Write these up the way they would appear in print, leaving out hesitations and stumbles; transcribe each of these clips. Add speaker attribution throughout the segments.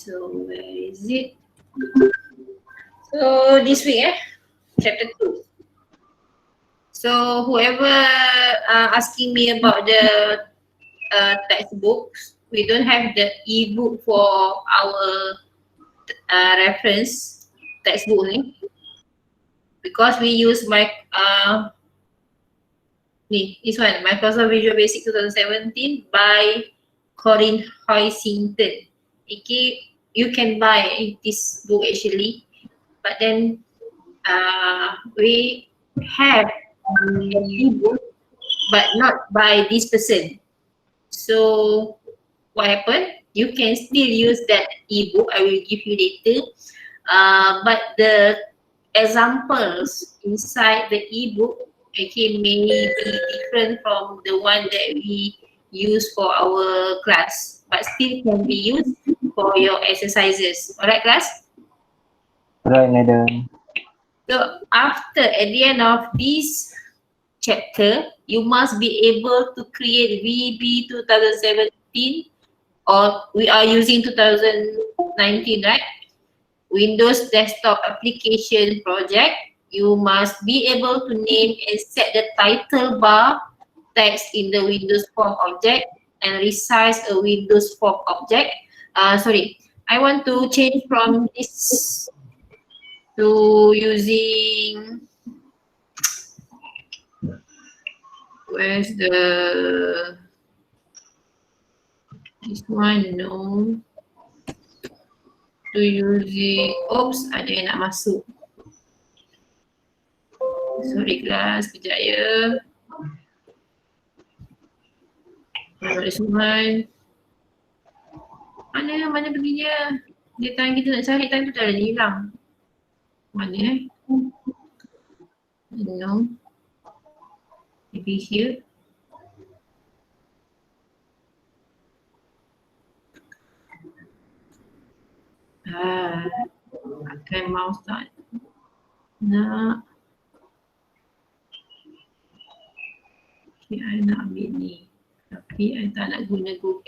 Speaker 1: So where is it? So this week, chapter 2. So whoever asking me about the textbooks, we don't have the e-book for our reference textbook because we use this one, Microsoft Visual Basic 2017 by Corinne Hoisington. Okay, you can buy this book actually, but then we have an e-book but not by this person. So what happened? You can still use that e-book. I will give you later. But the examples inside the e-book may be different from the one that we use for our class, but still can be used for your exercises. Alright, class?
Speaker 2: Right, madam.
Speaker 1: So at the end of this chapter, you must be able to create VB 2017, or we are using 2019, right? Windows desktop application project. You must be able to name and set the title bar text in the Windows form object and resize a Windows form object. I want to change from this to using, where's this one, no. To using, oops, ada yang nak masuk. Sorry class, kejap ya. This one. Mana perginya? Dia time kita nak cari, time tu dah hilang. Mana No. Maybe here. Pakai mouse tak nak. Okay, I nak ambil ni. Tapi I tak nak guna Google.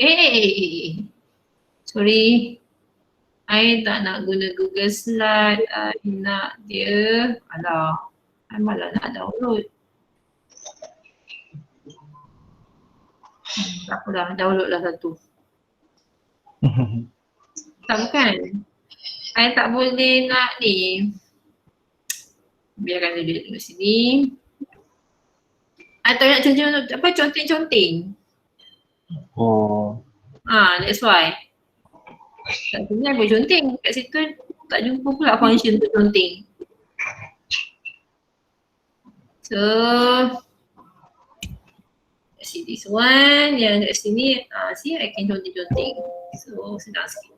Speaker 1: Sorry. I tak nak guna Google Slide. I nak dia. Alah. I malah nak download. Tak apalah, download lah satu. Tak bukan. I tak boleh nak ni. Biarkan dia duduk sini. I tak nak conteng-conteng.
Speaker 2: Oh.
Speaker 1: That's why. Kat sini I boleh conteng. Kat situ tak jumpa pula function untuk conteng. So, see this one. Yang kat sini, see I can conteng-conteng. So, senang sikit.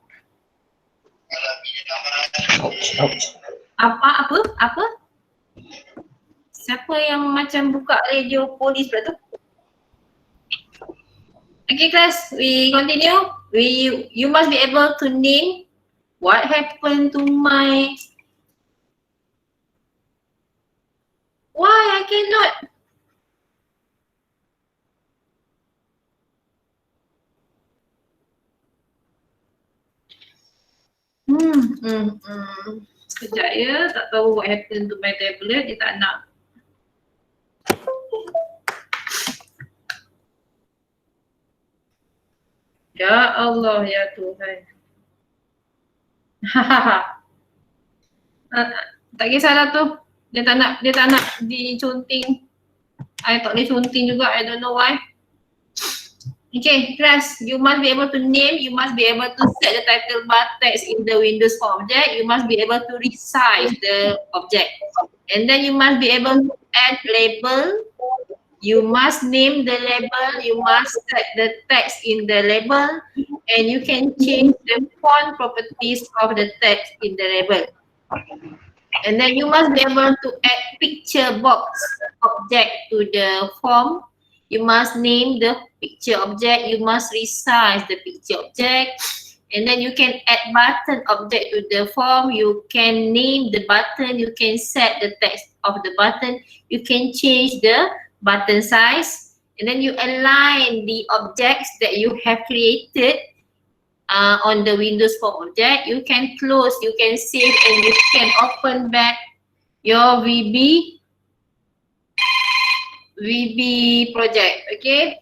Speaker 2: Ouch.
Speaker 1: Apa? Siapa yang macam buka radio polis pula tu? Okay class, we continue. You must be able to name what happened to my... Why I cannot? Sekejap ya, tak tahu what happened to my tablet, dia tak nak. Ya Allah, ya Tuhan. Tak kisahlah tu. Dia tak nak diconteng. I tak boleh conteng juga, I don't know why. Okay, class, you must be able to name, you must be able to set the title bar text in the Windows form object, you must be able to resize the object. And then you must be able to add label, you must name the label, you must set the text in the label, and you can change the font properties of the text in the label. And then you must be able to add picture box object to the form. You must name the picture object, you must resize the picture object, and then you can add button object to the form, you can name the button, you can set the text of the button, you can change the button size, and then you align the objects that you have created on the Windows Form object, you can close, you can save, and you can open back your VB project. Okay.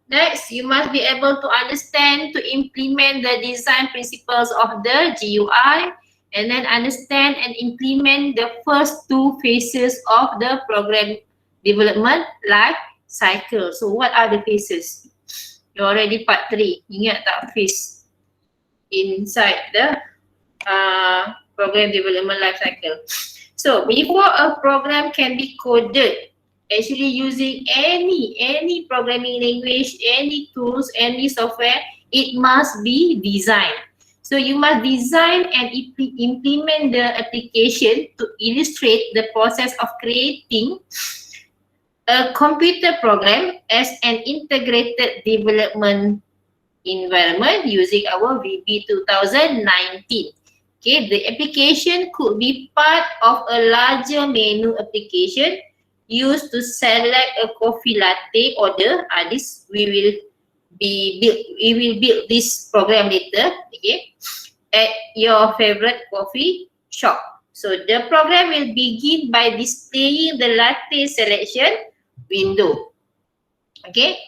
Speaker 1: Next, you must be able to understand, to implement the design principles of the GUI, and then understand and implement the first two phases of the program development life cycle. So what are the phases? You already part 3. Ingat tak phase inside the program development life cycle? So before a program can be coded, actually using any programming language, any tools, any software, it must be designed. So you must design and implement the application to illustrate the process of creating a computer program as an integrated development environment using our VB 2019. Okay, the application could be part of a larger menu application used to select a coffee latte order. This we will build this program later, okay, at your favorite coffee shop. So the program will begin by displaying the latte selection window. Okay,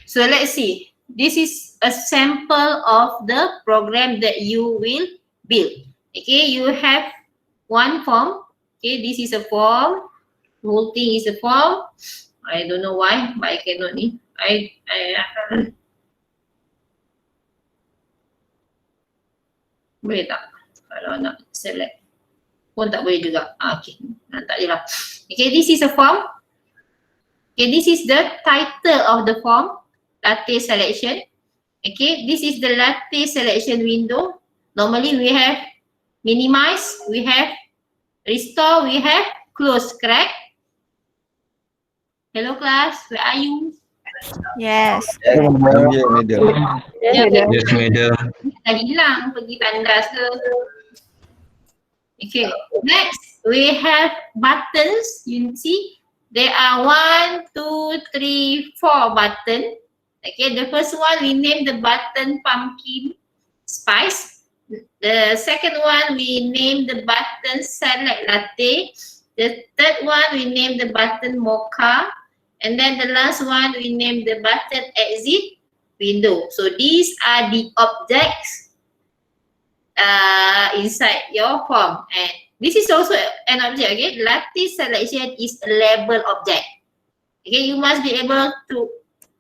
Speaker 1: so let's see. This is a sample of the program that you will build. Okay, you have one form. Okay, this is a form. The whole thing is a form. I don't know why, but I cannot ni. Boleh tak? Kalau nak select pun tak boleh juga. Okay, tak je lah. Okay, this is a form. Okay, this is the title of the form, latte selection. Okay, this is the latte selection window. Normally we have minimize, we have restore, we have close, correct? Hello class, where are you?
Speaker 3: Yes.
Speaker 2: Madam.
Speaker 4: Yes, madam.
Speaker 1: Dah hilang pergi tandas ke? Okay, next we have buttons. You see, there are 1, 2, 3, 4 button. Okay, the first one we name the button pumpkin spice. The second one we name the button select latte. The third one we name the button mocha. And then the last one we name the button exit window. So these are the objects inside your form. And this is also an object, okay? Latte selection is a label object. Okay, you must be able to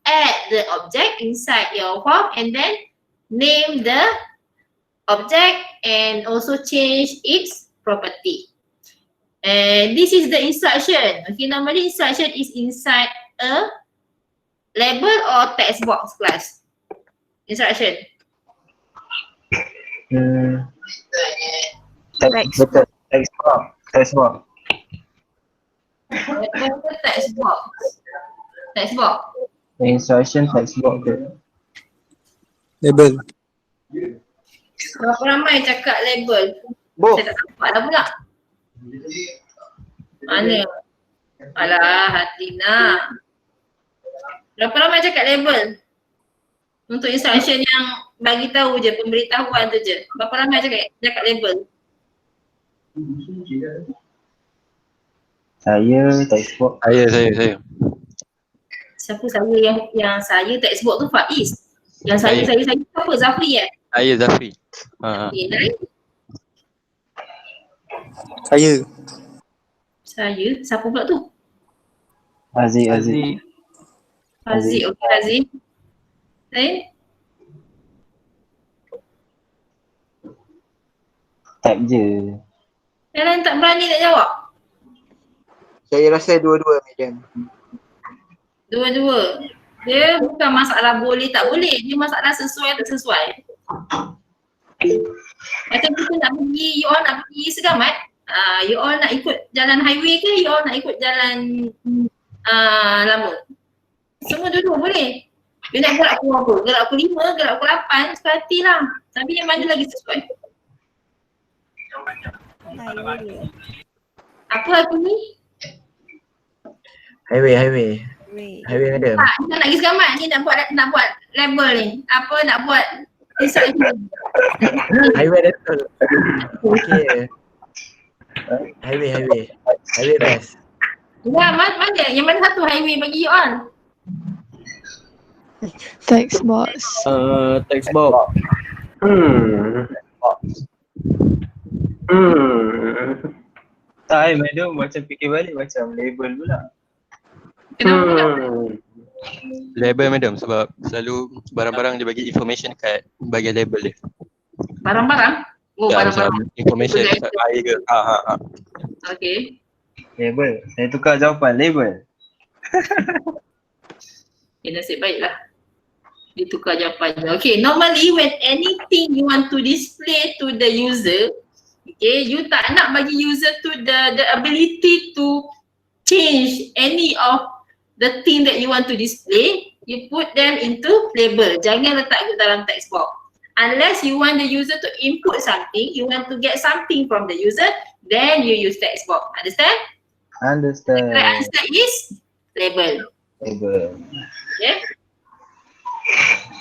Speaker 1: add the object inside your form and then name the object and also change its property. And this is the instruction. Okay, normally instruction is inside a label or text box class. Instruction.
Speaker 3: Text
Speaker 2: Betul. Text box. Text box.
Speaker 1: Text box. Text box.
Speaker 2: Instruction text box ke?
Speaker 5: Label.
Speaker 1: Berapa ramai cakap label?
Speaker 2: Both.
Speaker 1: Saya tak nampak dah pula. Mana? Alah, Hatina. Berapa ramai cakap label? Untuk instruction yang bagi tahu je, pemberitahuan tu je. Berapa ramai cakap label?
Speaker 2: Saya text box.
Speaker 4: Saya.
Speaker 1: Siapa saya yang saya textbook tu Faiz. Yang saya siapa? Zafri
Speaker 4: Saya Zafri.
Speaker 1: Okay, lain? Saya. Siapa pula tu?
Speaker 2: Aziz.
Speaker 1: Haziq. Okay, Haziq. Lain?
Speaker 2: Type je.
Speaker 1: Yang lain tak berani nak jawab?
Speaker 5: Saya rasa dua-dua, madam.
Speaker 1: Dua-dua. Dia bukan masalah boleh tak boleh. Dia masalah sesuai tak sesuai. Macam kita nak pergi, you all nak pergi Segamat. You all nak ikut jalan highway ke? You all nak ikut jalan lama? Semua dua-dua boleh. You nak gerak pukul apa? Gerak pukul 5, gerak pukul 8, suka hati lah. Tapi yang mana lagi sesuai? Apa aku ni?
Speaker 5: Highway, madam.
Speaker 1: Tak, kita nak pergi Segamat. Ni nak buat label ni. Apa nak buat instruction.
Speaker 5: Highway dah betul. Okay. Highway best.
Speaker 1: Ya, mana? Yang mana satu highway bagi you all?
Speaker 3: Text box.
Speaker 6: Text box.
Speaker 2: Tak, madam macam fikir balik macam label pula.
Speaker 1: Kenapa?
Speaker 4: Label madam sebab selalu barang-barang dia bagi information kat bahagian label dia.
Speaker 1: Barang-barang? Oh,
Speaker 4: Ya,
Speaker 1: barang-barang.
Speaker 4: macam information
Speaker 1: Betul,
Speaker 4: kat air ke.
Speaker 1: Okay.
Speaker 2: Label. Saya tukar jawapan, label.
Speaker 1: Okay, nasib baiklah. Dia tukar jawapannya. Okay, normally when anything you want to display to the user, okay, you tak nak bagi user to the ability to change any of the thing that you want to display, you put them into label. Jangan letak dalam text box. Unless you want the user to input something, you want to get something from the user, then you use text box. Understand?
Speaker 2: Understand.
Speaker 1: The correct answer is label.
Speaker 2: Label.
Speaker 1: Okay.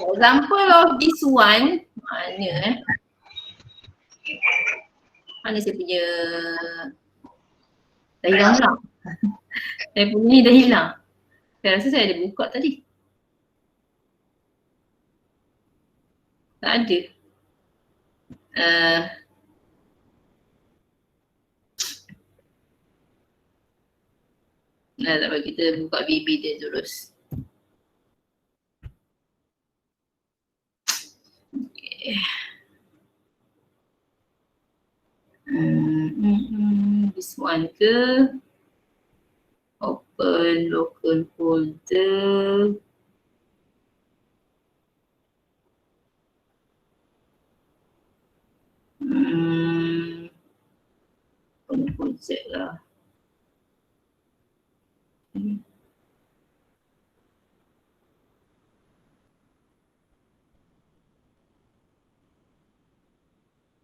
Speaker 1: For example of this one, mana mana saya punya, dah hilang pula. Saya punya ni dah hilang. Saya rasa saya ada buka tadi. Tak ada. Tak apa, kita buka BB dia terus. Okay. This one ke? Open local folder. Open folder lah.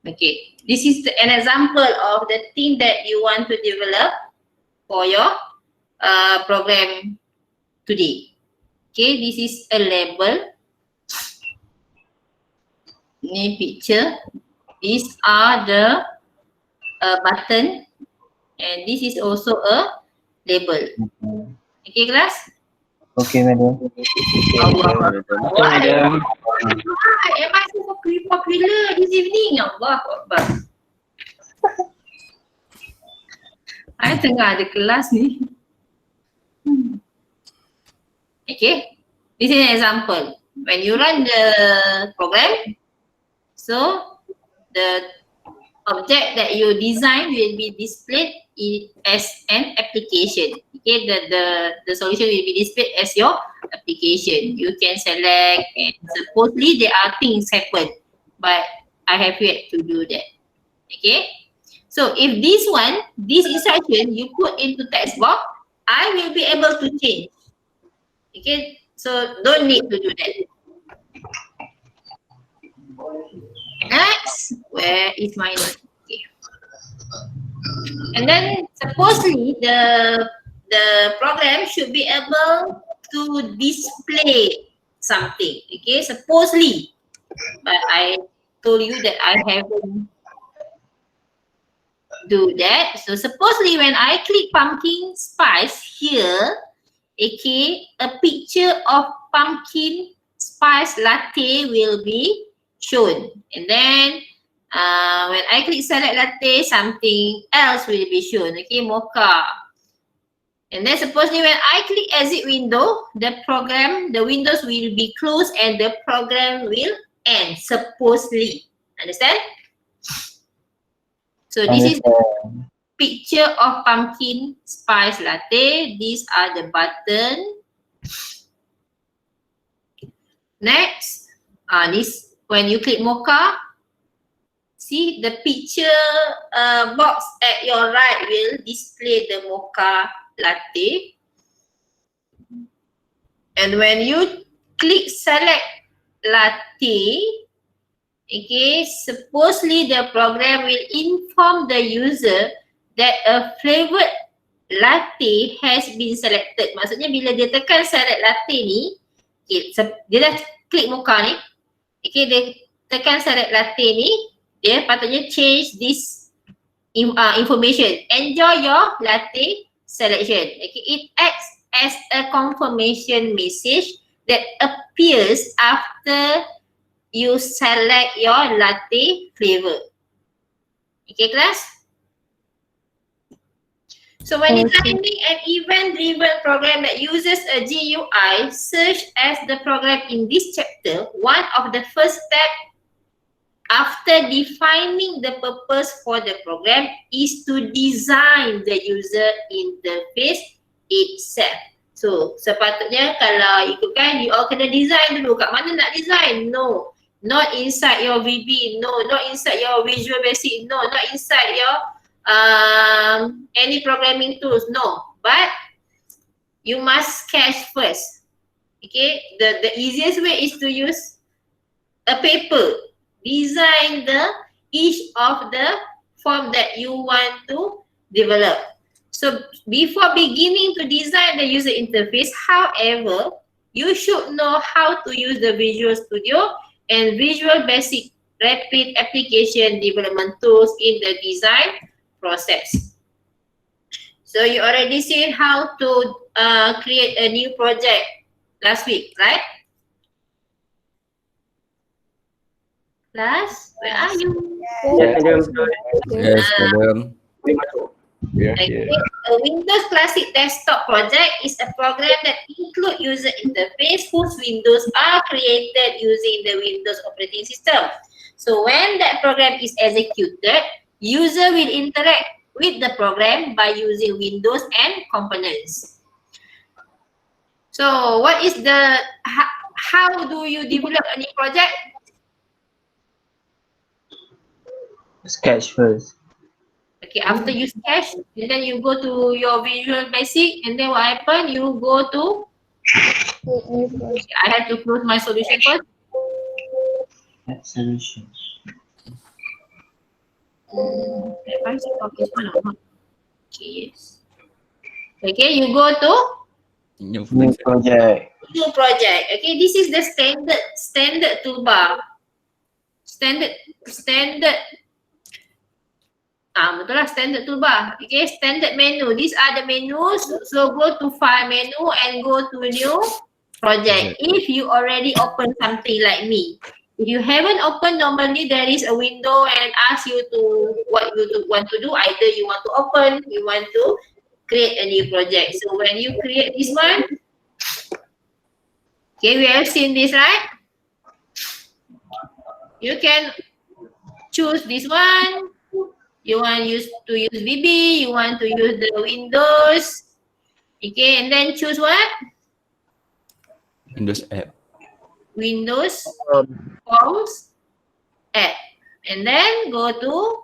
Speaker 1: Okay, this is an example of the thing that you want to develop for your program today. Okay, this is a label. Ini picture. These are the button, and this is also a label. Okay, class?
Speaker 2: Okay, madam.
Speaker 1: Madam. Am I so popular this evening? Allah Akbar. I tengah ada kelas ni. Okay, this is an example. When you run the program, so the object that you design will be displayed as an application. Okay, the solution will be displayed as your application. You can select, and supposedly there are things happen, but I have yet to do that. Okay, so if this instruction you put into text box, I will be able to change. Okay, so don't need to do that. Next, where is my note? Okay. And then supposedly the program should be able to display something. Okay, supposedly, but I told you that I haven't do that. So supposedly when I click pumpkin spice here, okay, a picture of pumpkin spice latte will be shown, and then when I click select latte, something else will be shown. Okay, mocha. And then supposedly when I click exit window, the windows will be closed and the program will end, supposedly. Understand? So this is the picture of pumpkin spice latte. These are the button. Next, this when you click mocha, see the picture box at your right will display the mocha latte. And when you click select latte, okay, supposedly the program will inform the user that a flavored latte has been selected. Maksudnya bila dia tekan select latte ni, okay, dia dah klik mocha ni, okay, dia tekan select latte ni, dia patutnya change this information. Enjoy your latte selection. Okay, it acts as a confirmation message that appears after you select your latte flavor. Okay, class? So when designing an event-driven program that uses a GUI, such as the program in this chapter, one of the first steps after defining the purpose for the program is to design the user interface itself. So sepatutnya kalau ikutkan, you all kena design dulu. Kat mana nak design? No. Not inside your VB. No. Not inside your Visual Basic. No. Not inside your any programming tools. No. But you must sketch first. Okay. The easiest way is to use a paper. Design each of the form that you want to develop. So before beginning to design the user interface, however, you should know how to use the Visual Studio and Visual Basic rapid application development tools in the design process. So you already seen how to create a new project last week, right? Class, where are you?
Speaker 2: Yes, madam.
Speaker 6: Yes, madam.
Speaker 1: Okay. A Windows Classic Desktop project is a program that includes user interface whose windows are created using the Windows operating system. So when that program is executed, user will interact with the program by using windows and components. So what is the, how do you develop a new project?
Speaker 2: Sketch first.
Speaker 1: Okay, after you sketch, and then you go to your Visual Basic, and then what happen? You go to, I have to close my solution first.
Speaker 2: Solution.
Speaker 1: Okay, yes. Okay, you go to
Speaker 2: New project.
Speaker 1: new project. Okay, this is the standard toolbar. Standard betul lah, standard toolbar. Okay, standard menu. These are the menus. So go to file menu and go to new project. If you already open something like me. If you haven't opened, normally there is a window and ask you to what you want to do. Either you want to open, you want to create a new project. So when you create this one, okay, we have seen this, right? You can choose this one. You want to use VB, you want to use the Windows. Okay, and then choose what?
Speaker 6: Windows app.
Speaker 1: Windows Forms app. And then go to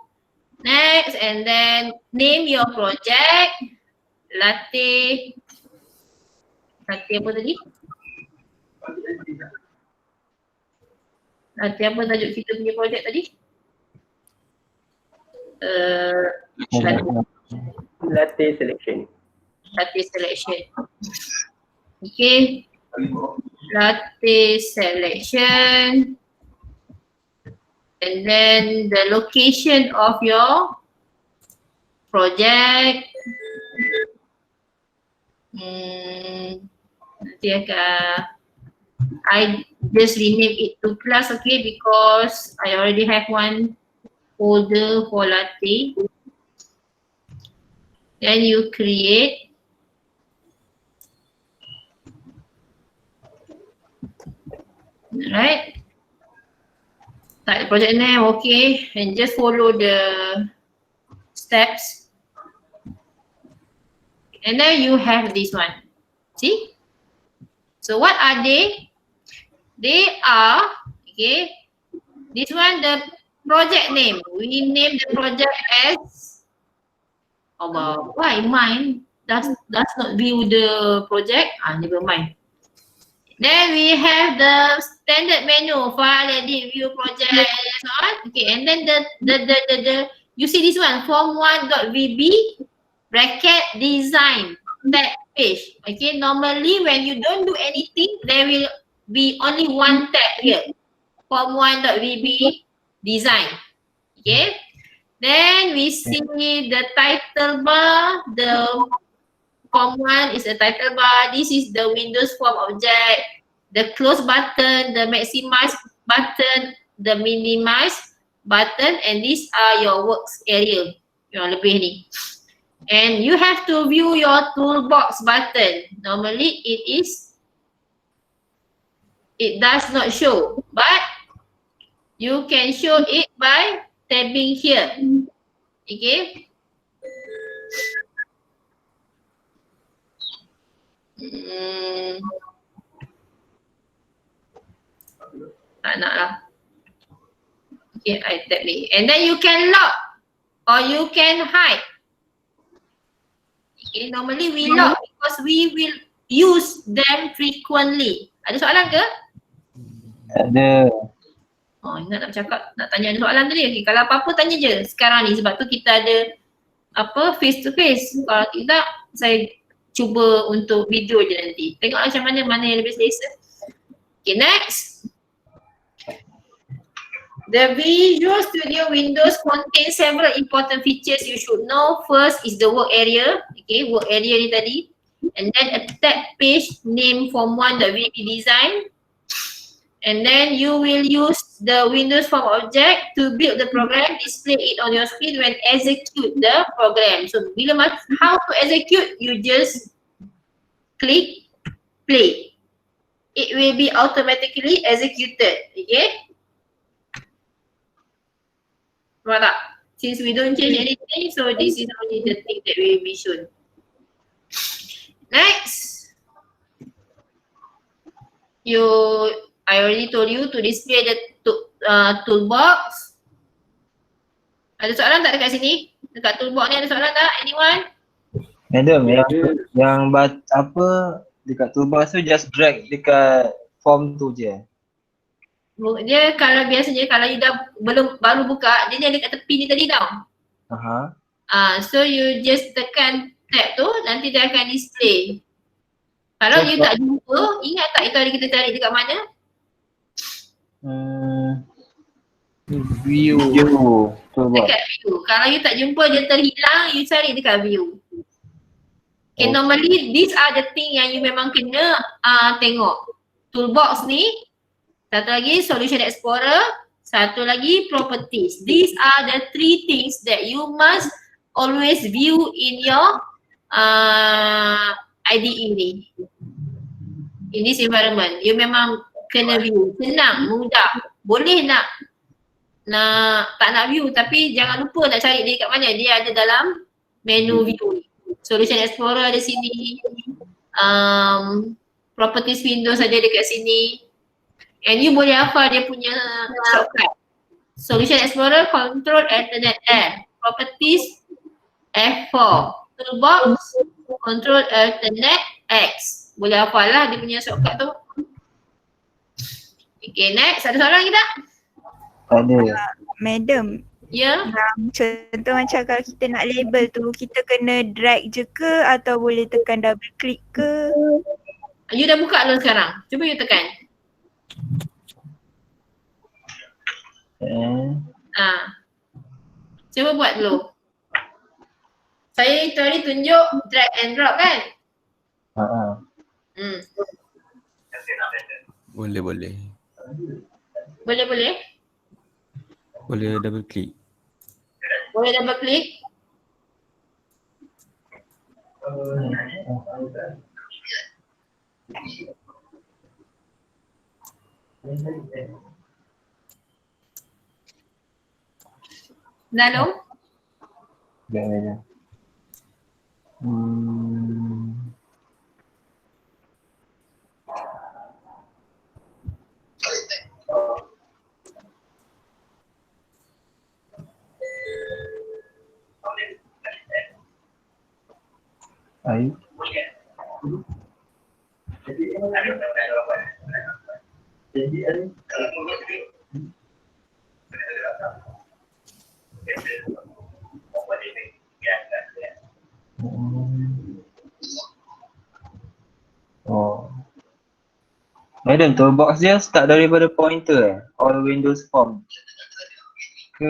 Speaker 1: next and then name your project. Latte apa tadi? Latte apa tajuk kita punya projek tadi?
Speaker 2: Latte selection.
Speaker 1: Latte selection. Okay. Latte selection. And then the location of your project. Nanti I just rename it to class, okay, because I already have one folder for latte. Then you create right. Type project name, okay, and just follow the steps. And then you have this one. See? So what are they? They are, okay, this one the project name. We name the project as, why mine does not view the project? Never mind. Then we have the standard menu, file, edit, view project, and so on. Okay, and then the you see this one, form1.vb bracket design that page. Okay, normally when you don't do anything, there will be only one tab here. form1.vb design. Okay. Then we see the title bar. The form1 is a title bar. This is the Windows form object. The close button, the maximize button, the minimize button, and these are your works area. Yang lebih ni. And you have to view your toolbox button. Normally it does not show, but you can show it by tabbing here. Okay. Tak nak lah. Okay, I tap ni. And then you can lock or you can hide. Okay, normally we lock because we will use them frequently. Ada soalan ke?
Speaker 2: Ada.
Speaker 1: Oh, ingat nak bercakap, nak tanya ada soalan tadi. Okay, kalau apa-apa tanya je sekarang ni sebab tu kita ada face to face. Kalau tidak, saya cuba untuk video je nanti. Tengoklah macam mana yang lebih selesa. Okay, next. The Visual Studio Windows contains several important features you should know. First is the work area. Okay, work area ni tadi. And then a tab page name form1.vb design. And then you will use the Windows form object to build the program, display it on your screen when execute the program. So how to execute, you just click play. It will be automatically executed. Okay. Right up. Since we don't change anything, so this is only the thing that will be shown. Next, I already told you to display the toolbox. Ada soalan tak dekat sini? Dekat toolbox ni ada soalan tak? Anyone?
Speaker 2: Madam, yang dekat toolbox tu just drag dekat form tu je.
Speaker 1: Dia kalau biasanya kalau you dah baru buka, dia ada kat tepi ni tadi tau. So you just tekan tab tu, nanti dia akan display. Kalau you tak jumpa, ingat tak itu hari kita cari dekat mana?
Speaker 2: View toolbox.
Speaker 1: Dekat view. Kalau you tak jumpa, dia terhilang, you cari dekat view. Okay, normally these are the thing yang you memang kena tengok. Toolbox ni, satu lagi Solution Explorer, satu lagi Properties. These are the three things that you must always view in your IDE ni. In this environment, you memang kena view. Senang, mudah. Boleh tak nak view tapi jangan lupa nak cari dia kat mana. Dia ada dalam menu view ni. Solution Explorer ada sini. Properties Windows ada dekat sini. And you boleh hafal dia punya shortcut. Solution Explorer, Control Alternate L. Properties, F4. Toolbox, Control Alternate X. Boleh hafal lah dia punya shortcut tu. Okay, next. Ada soalan lagi tak?
Speaker 2: Ada.
Speaker 3: Madam,
Speaker 1: Ya.
Speaker 3: contoh macam kalau kita nak label tu, kita kena drag je ke atau boleh tekan double click ke?
Speaker 1: You dah buka belum sekarang? Cuba you tekan. Cuba buat dulu. Saya tadi tunjuk drag and drop kan?
Speaker 6: Boleh. Boleh double click.
Speaker 1: Boleh double click. Lalu?
Speaker 2: Madam, toolbox dia start daripada pointer all Windows form ke?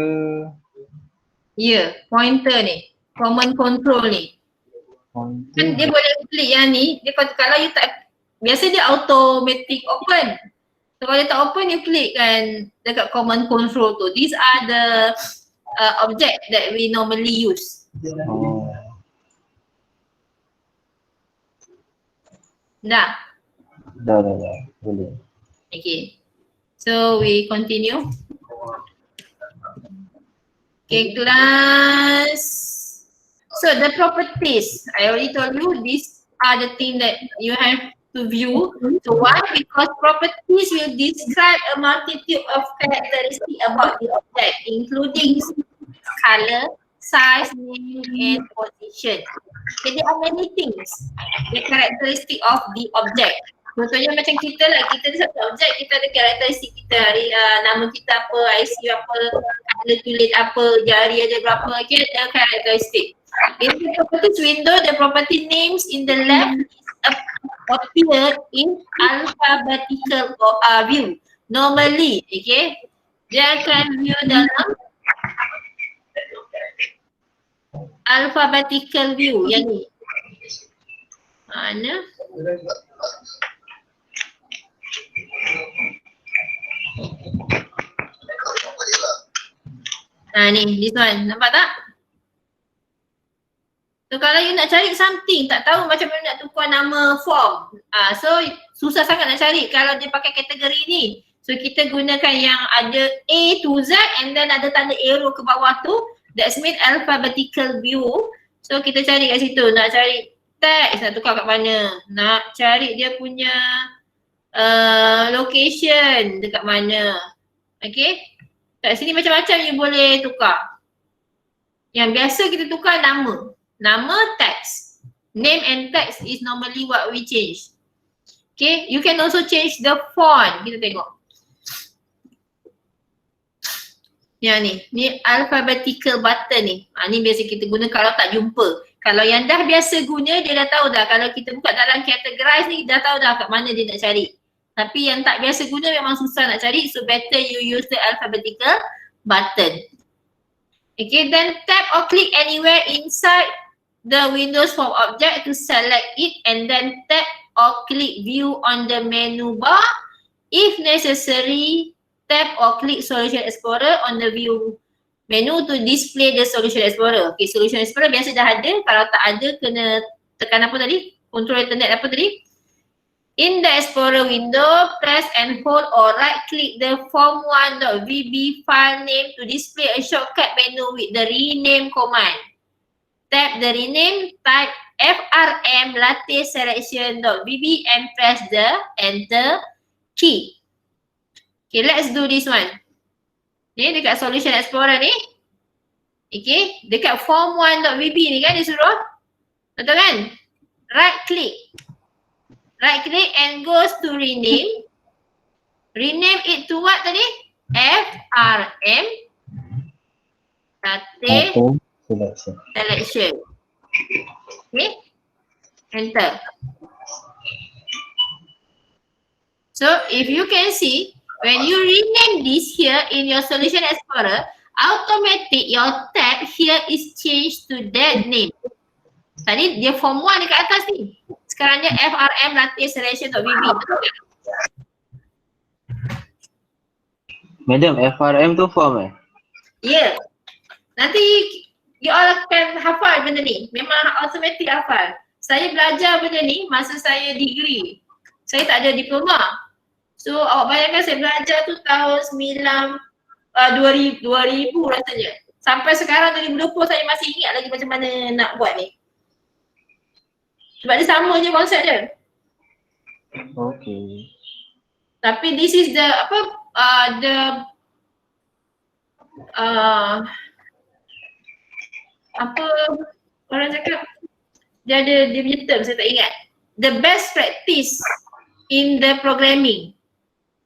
Speaker 1: Ya, pointer ni. Command control ni. Kan dia boleh klik yang ni, dia kalau you tak, biasa dia automatic open. So kalau dia tak open, you klik kan dekat command control tu. These are the object that we normally use.
Speaker 2: Oh.
Speaker 1: Dah?
Speaker 2: Dah. Boleh.
Speaker 1: Okay. So we continue. Okay, class. So the properties, I already told you these are the things that you have to view. So why? Because properties will describe a multitude of characteristics about the object, including color, size, name, and position. Okay, there are many things. The characteristic of the object. Contohnya macam kita lah, kita ada satu objek, kita ada karakteristik kita, nama kita apa, IC apa, color tulis apa, jari ada berapa, okay, ada karakteristik. In the properties window, the property names in the left appear in alphabetical view. Normally, okay, dia akan view dalam alphabetical view yang ni. Mana? Ni, this one. Nampak tak? So kalau you nak cari something, tak tahu macam mana nak tukar nama form. So susah sangat nak cari kalau dia pakai kategori ni. So kita gunakan yang ada A to Z and then ada tanda arrow ke bawah tu. That's mean alphabetical view. So kita cari kat situ. Nak cari text, nak tukar kat mana. Nak cari dia punya location dekat mana. Okay. Kat sini macam-macam you boleh tukar. Yang biasa kita tukar nama. Nama, text. Name and text is normally what we change. Okay, you can also change the font. Kita tengok. Yang ni alphabetical button ni. Ni biasa kita guna kalau tak jumpa. Kalau yang dah biasa guna, dia dah tahu dah. Kalau kita buka dalam categorize ni, dah tahu dah kat mana dia nak cari. Tapi yang tak biasa guna memang susah nak cari. So better you use the alphabetical button. Okay, then tap or click anywhere inside the Windows Form object to select it and then tap or click view on the menu bar. If necessary, tap or click Solution Explorer on the view menu to display the Solution Explorer. Okay, Solution Explorer biasa dah ada. Kalau tak ada, kena tekan apa tadi? Control Internet apa tadi? In the Explorer window, press and hold or right click the form1.vb file name to display a shortcut menu with the rename command. Tap the rename, type frm latte selection.vb and press the enter key. Okay, let's do this one. Ni dekat Solution Explorer ni. Okay, dekat form1.vb ni kan dia suruh. Betul kan? Right click. Right click and goes to rename. Rename it to what tadi? frm latte selection. Okay. Enter. So if you can see, when you rename this here in your Solution Explorer, automatic your tab here is changed to that name. Tadi dia form 1 dekat atas ni. Sekarang dia frm latte selection.vb. Betul tak?
Speaker 2: Madam, FRM tu form
Speaker 1: Ya. Nanti you all akan hafal benda ni. Memang automatic hafal. Saya belajar benda ni masa saya degree. Saya tak ada diploma. So awak bayangkan saya belajar tu tahun 2000 rasanya. Sampai sekarang 2020 saya masih ingat lagi macam mana nak buat ni. Sebab dia sama je konsep dia.
Speaker 2: Okay.
Speaker 1: Tapi this is the apa orang cakap, dia punya term saya tak ingat. The best practice in the programming.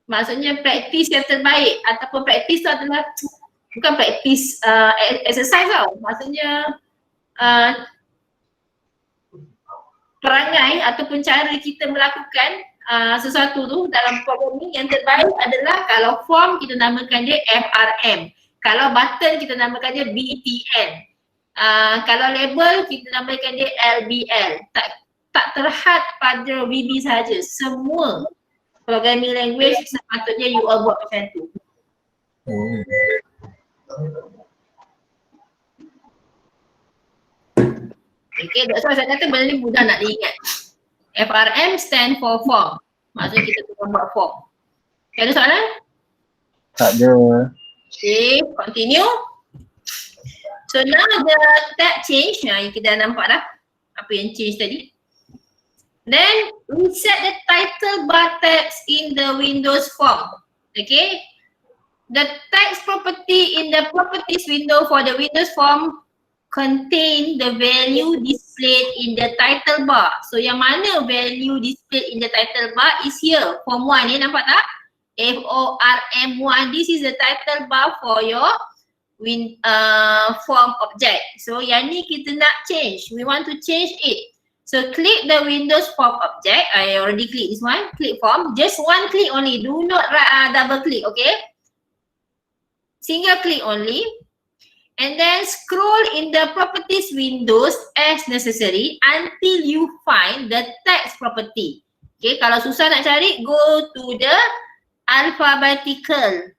Speaker 1: Maksudnya praktis yang terbaik ataupun praktis tu adalah bukan praktis exercise tau. Maksudnya perangai ataupun cara kita melakukan sesuatu tu dalam programming, yang terbaik adalah kalau form kita namakan dia FRM. Kalau button kita namakan dia BTN. Kalau label kita namakan dia LBL. Tak terhad pada VB sahaja. Semua programming language sepatutnya you all buat macam tu. Okay, that's why saya kata benda ni mudah nak diingat. FRM stand for form. Maksudnya kita tengah buat form. Okay, ada soalan?
Speaker 2: Tak ada.
Speaker 1: Okay, continue. So now the tab change. Yang kita dah nampak dah apa yang change tadi. Then we set the title bar text in the Windows form. Okay. The text property in the properties window for the Windows form contain the value displayed in the title bar. So yang mana value displayed in the title bar is here. Form 1 ni nampak tak? FORM1. This is the title bar for your form object. So yang ni kita nak change. We want to change it. So click the Windows form object. I already click this one. Click form. Just one click only. Do not double click. Okay. Single click only. And then scroll in the properties windows as necessary until you find the text property. Okay, kalau susah nak cari, go to the alphabetical.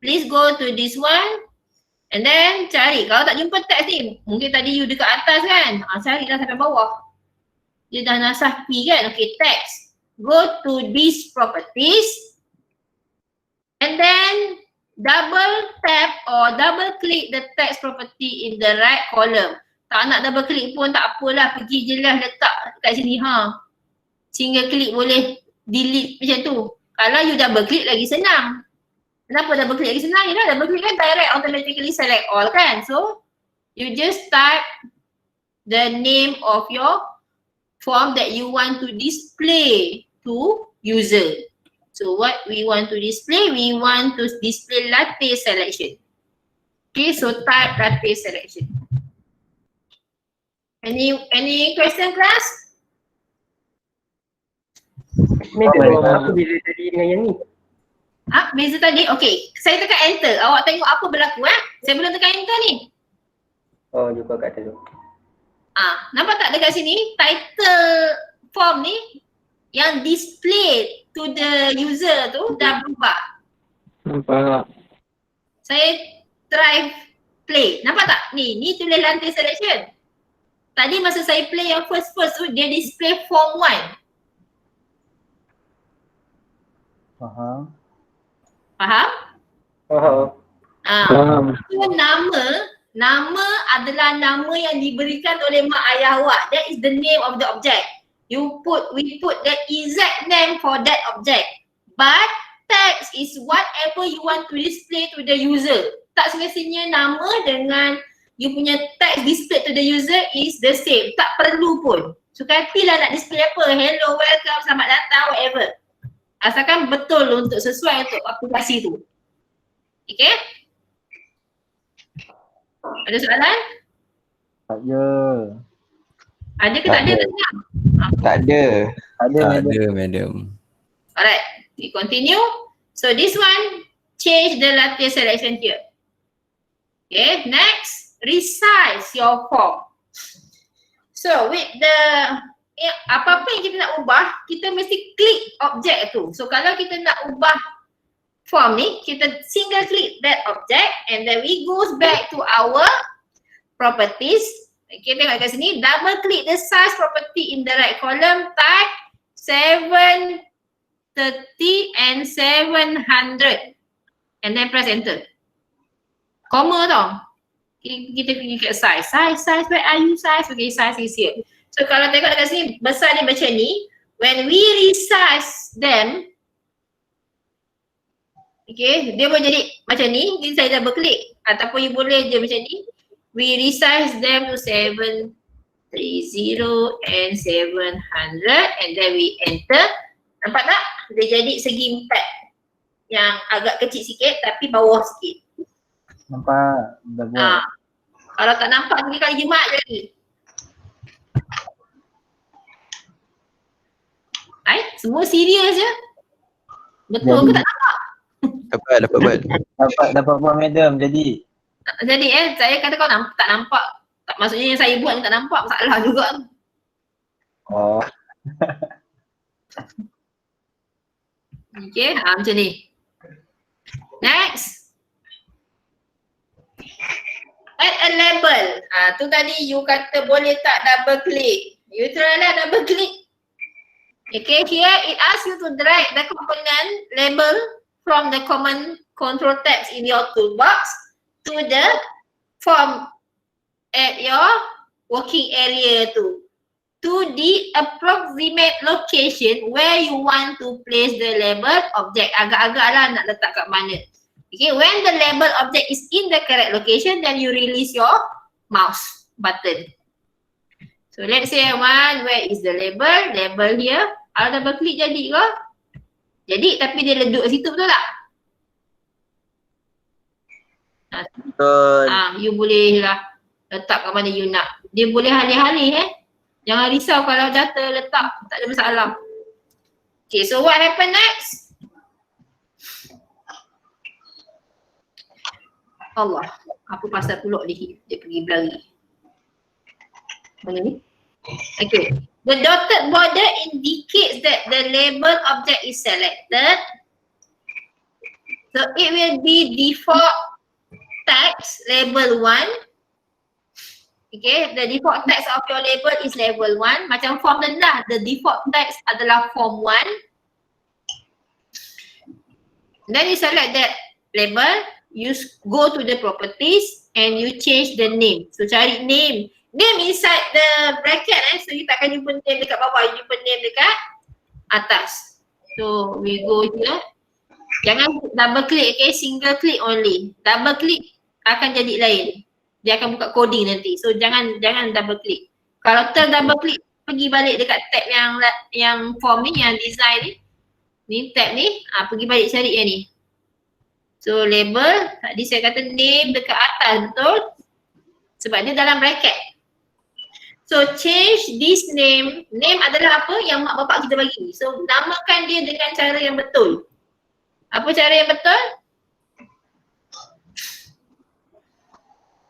Speaker 1: Please go to this one and then cari. Kalau tak jumpa text ni, mungkin tadi you dekat atas kan, carilah sampai bawah. Dia dah nasah P kan, okay, text. Go to these properties and then double tap or double click the text property in the right column. Tak nak double click pun tak apalah, pergi je lah letak kat sini Single click boleh delete macam tu. Kalau you double click lagi senang. Kenapa double click lagi senang? Yelah double click kan direct automatically select all kan. So you just type the name of your form that you want to display to user. So what we want to display? We want to display latte selection. Okay, so type latte selection. Any question class?
Speaker 5: Apa beza tadi dengan yang ni?
Speaker 1: Beza tadi? Okay, saya tekan enter. Awak tengok apa berlaku Saya belum tekan enter ni.
Speaker 5: Oh, jumpa kat atas tu.
Speaker 1: Nampak tak dekat sini? Title form ni yang display to the user tu dah berubah.
Speaker 5: Nampak.
Speaker 1: Saya try play. Nampak tak? Ni tulis lantai selection. Tadi masa saya play yang first tu dia display form 1.
Speaker 2: Faham?
Speaker 1: Faham?
Speaker 5: Faham.
Speaker 1: So nama adalah nama yang diberikan oleh mak ayah awak. That is the name of the object. We put the exact name for that object. But text is whatever you want to display to the user. Tak semestinya nama dengan you punya text display to the user is the same. Tak perlu pun. Sukatilah nak display apa. Hello, welcome, selamat datang, whatever. Asalkan betul untuk sesuai untuk aplikasi tu. Okay? Ada soalan?
Speaker 2: Tak ada.
Speaker 1: Ada ke tak ada?
Speaker 4: Tak ada.
Speaker 2: Ada
Speaker 6: Tak
Speaker 2: madam.
Speaker 6: ada, madam.
Speaker 1: Alright, we continue. So this one, change the latte selection here. Okay, next, resize your form. So with the, apa-apa yang kita nak ubah, kita mesti klik objek tu. So kalau kita nak ubah form ni, kita single click that object and then we goes back to our properties. Okay, tengok kat sini, double click the size property in the right column, type 730 and 700 and then press enter. Comma tau. Kita pergi kat size, where are you size? Okay, size is here. So kalau tengok kat sini, besar dia macam ni, when we resize them, okay, dia boleh jadi macam ni, jadi saya double click ataupun you boleh je macam ni. We resize them to 730 and 700 and then we enter. Nampak tak? Dia jadi segi 4 yang agak kecil sikit tapi bawah sikit.
Speaker 2: Nampak? Dah buat.
Speaker 1: Kalau tak nampak pergi kali jemaah je lagi. Right? Semua serius je. Betul ke tak?
Speaker 4: Dapat buat.
Speaker 2: Dapat buat madam jadi.
Speaker 1: Jadi saya kata kau tak nampak. Tak, maksudnya yang saya buat ni tak nampak, masalah juga.
Speaker 2: Oh.
Speaker 1: Okay, macam ni. Next. Add a label. Tu tadi you kata boleh tak double click. You try lah double click. Okay, here it asks you to drag the component label from the command control tabs in your toolbox to the form at your working area to the approximate location where you want to place the label object. Agak-agak lah nak letak kat mana. Okay, when the label object is in the correct location, then you release your mouse button. So let's say where is the label? Label here. Kalau double click jadi ke? Jadi tapi dia leduk kat situ, betul tak?
Speaker 5: Betul.
Speaker 1: You boleh lah letak kat mana you nak. Dia boleh halih-halih Jangan risau kalau data letak, tak ada masalah. Okay, so what happen next? Allah, apa pasal pulak dia pergi berlari. Mana ni? Okay. The dotted border indicates that the label object is selected. So it will be default text label 1. Okay, the default text of your label is label 1. Macam form rendah, the default text adalah form 1. Then you select that label, you go to the properties and you change the name. So cari name. Name inside the bracket so you takkan jumpa name dekat bawah, you jumpa name dekat atas. So we go here. Jangan double click, okay, single click only. Double click akan jadi lain. Dia akan buka coding nanti. So jangan double click. Kalau double click, pergi balik dekat tab yang form ni, yang design ni. Ni tab ni, pergi balik cari yang ni. So label, tadi saya kata name dekat atas, betul? Sebab dia dalam bracket. So change this name. Name adalah apa yang mak bapak kita bagi. So namakan dia dengan cara yang betul. Apa cara yang betul?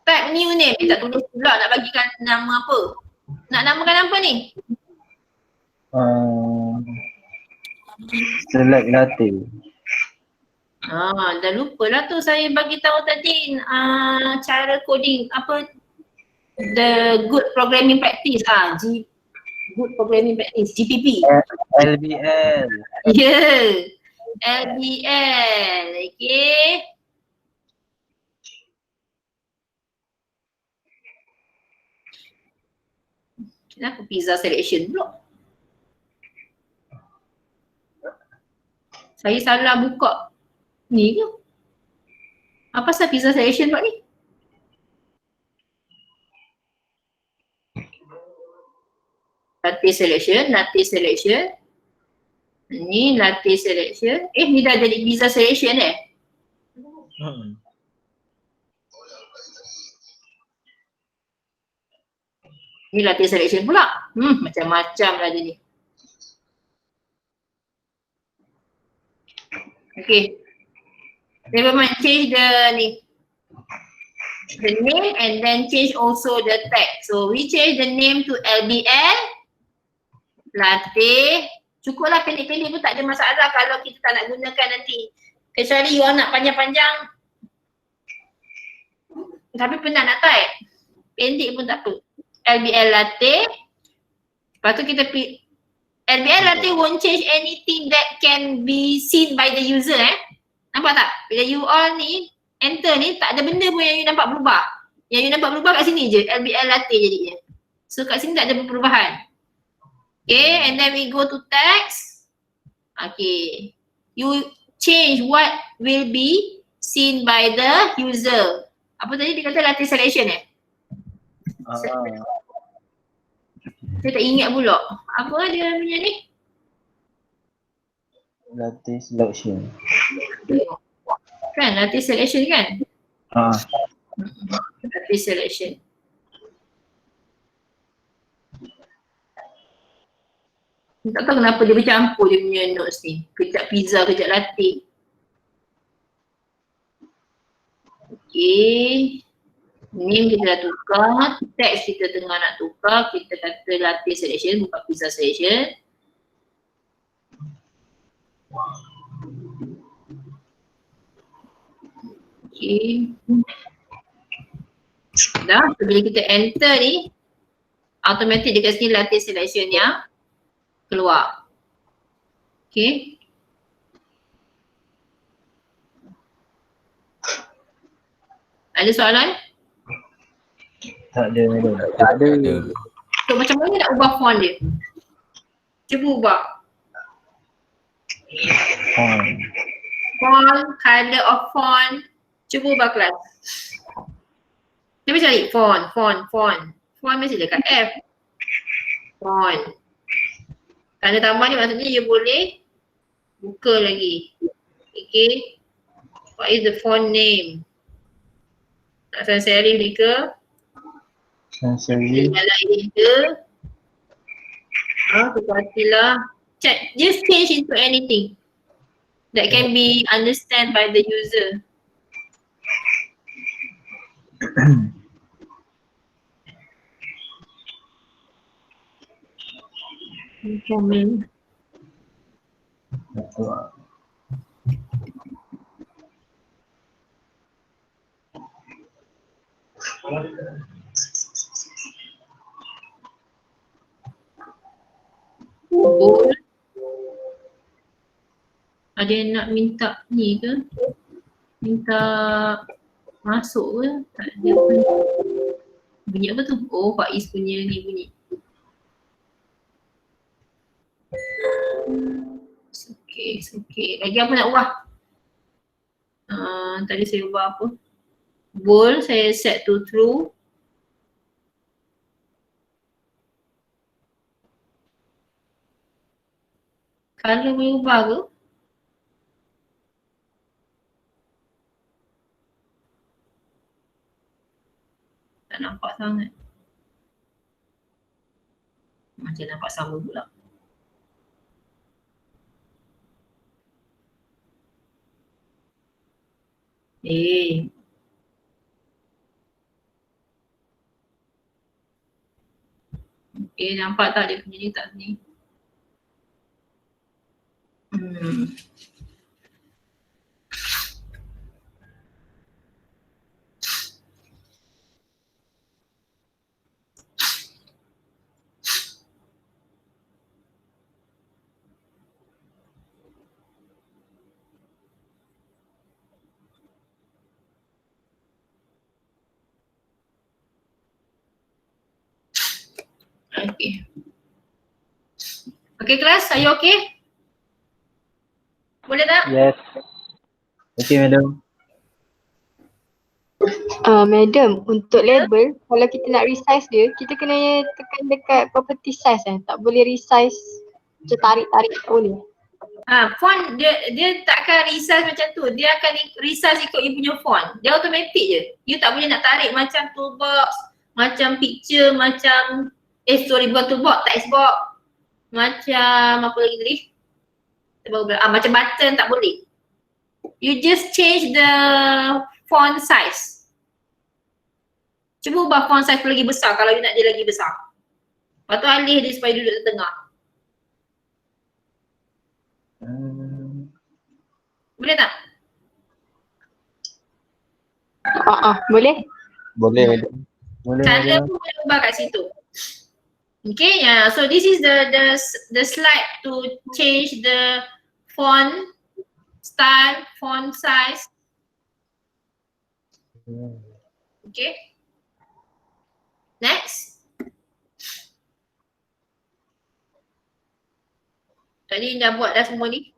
Speaker 1: Type new name. Dia tak tulis pula nak bagikan nama apa. Nak namakan apa ni?
Speaker 2: Select latte.
Speaker 1: Dah lupa lah tu saya bagi tahu tadi cara coding apa, the good programming practice, good programming practice, GPP.
Speaker 2: LBL.
Speaker 1: Yeah, LBL, okay. Kenapa pizza selection pula? Saya salah buka ni ke? Apa pasal pizza selection pula ni? Latte selection. Ni latte selection. Ni dah jadi pizza selection Ni latte selection pula. Macam-macam lah dia ni. Okay. Never mind, change the name and then change also the tag. So we change the name to LBL latte. Cukuplah pendek-pendek pun tak ada masalah kalau kita tak nak gunakan nanti. Kecuali you nak panjang-panjang tapi penat nak type. Pendek pun tak apa. LBL latte. Lepas tu kita LBL latte won't change anything that can be seen by the user Nampak tak? Bila you all ni enter ni tak ada benda pun yang you nampak berubah. Yang you nampak berubah kat sini je, LBL latte jadinya. So kat sini tak ada perubahan. Okay, and then we go to text. Okay, you change what will be seen by the user. Apa tadi dia kata latte selection Saya tak ingat pula. Apa dia punya ni?
Speaker 2: Latte selection.
Speaker 1: Kan, latte selection kan? Latte selection. Tak tahu kenapa dia bercampur dia punya notes ni. Kejap pizza, kejap latte. Okay. Name kita dah tukar. Text kita tengah nak tukar. Kita kata latte selection, bukan pizza selection. Okay. Dah, so bila kita enter ni, automatic dekat sini latte selection yang keluar. Okay. Ada soalan?
Speaker 2: Tak ada madam.
Speaker 6: Tak ada.
Speaker 1: So macam mana nak ubah font dia? Cuba ubah. Font, color of font. Cuba ubah kelas. Cuba cari font. Font mesti dekat F. Font. Tanda tambah ni maksudnya dia boleh buka lagi. Okay. What is the font name? Nak sans serif ni ke?
Speaker 2: Sans serif.
Speaker 1: Yang lain ke? Sepertilah. Check. Just change into anything that can be understand by the user. Comment. Bold. Ada yang nak minta ni ke? Minta masuk ke? Tak ada pun. Bunyi apa tu? Oh, Faiz punya ni bunyi. It's okay. Lagi apa nak ubah? Tadi saya ubah apa? Bold saya set to true. Color boleh ubah ke? Tak nampak sangat. Macam nampak sama pula. Okay, nampak tak dia punya ni tak ni? Okay. Okay kelas, are you okay? Boleh tak?
Speaker 2: Yes. Okay madam.
Speaker 7: Madam, untuk label, kalau kita nak resize dia, kita kena tekan dekat property size tak boleh resize macam tarik-tarik tak boleh.
Speaker 1: Font dia takkan resize macam tu. Dia akan resize ikut you punya font. Dia automatic je. You tak boleh nak tarik macam toolbox, macam picture, macam bukan toolbox, textbox, macam apa lagi tadi? Macam button tak boleh. You just change the font size. Cuba ubah font size lagi besar kalau you nak dia lagi besar. Lepas tu alih dia supaya duduk di tengah. Boleh tak?
Speaker 7: Boleh?
Speaker 4: Boleh madam.
Speaker 2: Boleh
Speaker 1: Color
Speaker 2: madam.
Speaker 1: pun boleh ubah kat situ. Okay, so this is the slide to change the font style, font size. Okay. Next. Tadi dah buat dah semua ni.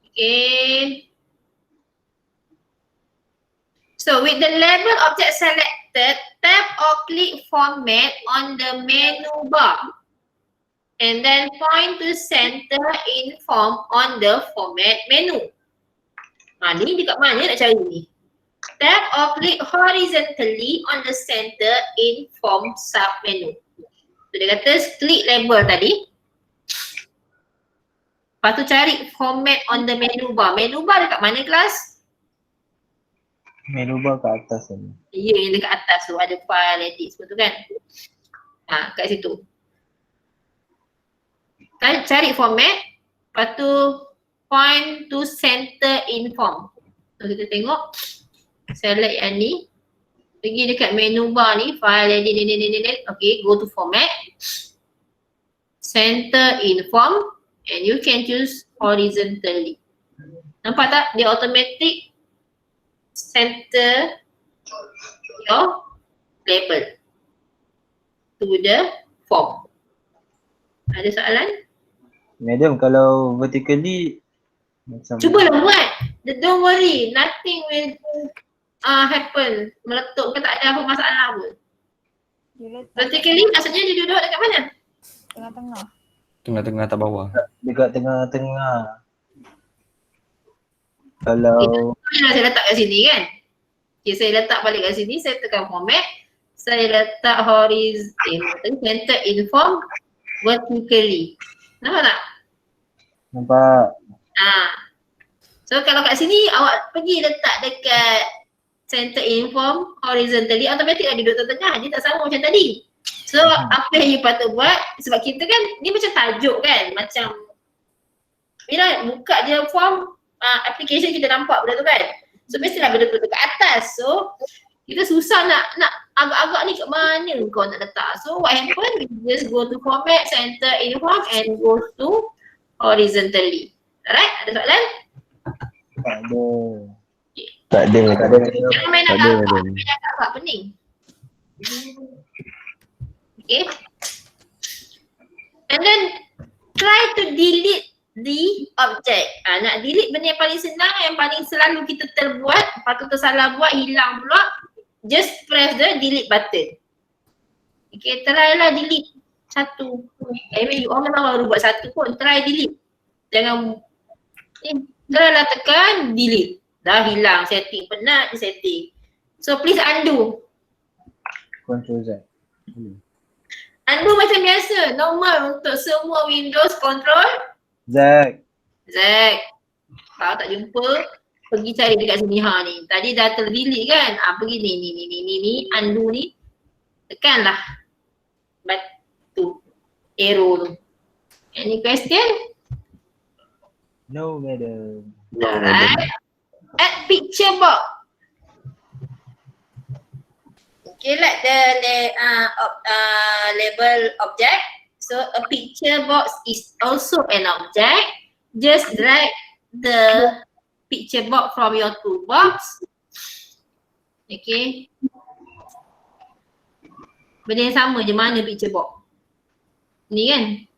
Speaker 1: Okay. So with the label object selected, tap or click format on the menu bar and then point to center in form on the format menu. Ni dekat mana nak cari ni? Tap or click horizontally on the center in form sub menu. So dia kata klik label tadi. Lepas tu cari format on the menu bar. Menu bar dekat mana kelas?
Speaker 2: Menu bar kat atas ni.
Speaker 1: Ya, yang dekat atas tu ada file edit semua tu kan. Kat situ. Cari format. Lepas tu point to center in form. So kita tengok. Select yang ni. Pergi dekat menu bar ni. File edit. Okay, go to format. Center in form. And you can choose horizontally. Nampak tak? Dia automatic center your label to the form. Ada soalan?
Speaker 2: Madam, kalau vertically macam
Speaker 1: Cubalah buat. Don't worry, nothing will happen. Meletup ke tak ada apa masalah pun.
Speaker 3: Dia letak
Speaker 1: Vertically maksudnya dia duduk dekat mana?
Speaker 3: tengah-tengah.
Speaker 6: Tengah-tengah tak bawah.
Speaker 2: dekat tengah-tengah. Kalau
Speaker 1: Saya letak kat sini kan. Okay, saya letak balik kat sini, saya tekan format. Saya letak horizontal, center in form vertically. Nampak tak?
Speaker 2: nampak
Speaker 1: So kalau kat sini awak pergi letak dekat center in form horizontally, automatik lah dia duduk tengah. Dia tak sama macam tadi. So apa yang you patut buat, sebab kita kan ni macam tajuk kan, macam bila buka je form application kita nampak benda tu kan. So mestilah benda tu dekat atas. So kita susah nak agak-agak ni kat mana kau nak letak. So what happen, you just go to format, center in form and go to horizontally. Alright, ada soalan?
Speaker 2: tak ada.
Speaker 1: Jangan main
Speaker 6: Tak ada,
Speaker 1: agak-agak,
Speaker 6: madam.
Speaker 1: main agak-agak pening. Okay. And then try to delete the object. Nak delete benda yang paling senang, yang paling selalu kita terbuat, lepas tu tersalah buat, hilang pula. Just press the delete button. Okay, try lah delete satu. You all memang baru buat satu pun, try delete. Jangan, try lah tekan delete. Dah hilang setting, penat je setting. So please undo.
Speaker 2: Control Z.
Speaker 1: Undo macam biasa, normal untuk semua Windows control
Speaker 2: Z.
Speaker 1: Z. Kalau tak jumpa, pergi cari dekat sini ni. Tadi dah ter-delete kan? Pergi ni, undo ni. Tekanlah batu arrow tu. Any question?
Speaker 2: No, madam.
Speaker 1: Alright. Add picture box. Okay, like the label object. So a picture box is also an object. Just drag the picture box from your toolbox. Okay. Benda yang sama je, mana picture box? Ni kan?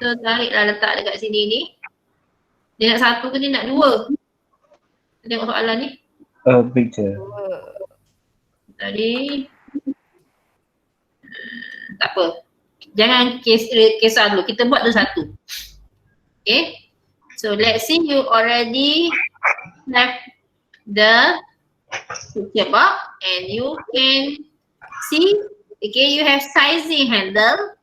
Speaker 1: So tariklah letak dekat sini ni. Dia nak satu ke dia nak dua? Kita tengok soalan ni.
Speaker 2: Picture.
Speaker 1: Tadi tak apa. Jangan kisah dulu. Kita buat dulu satu. Okay. So let's see you already have the picture box and you can see, okay, you have sizing handle,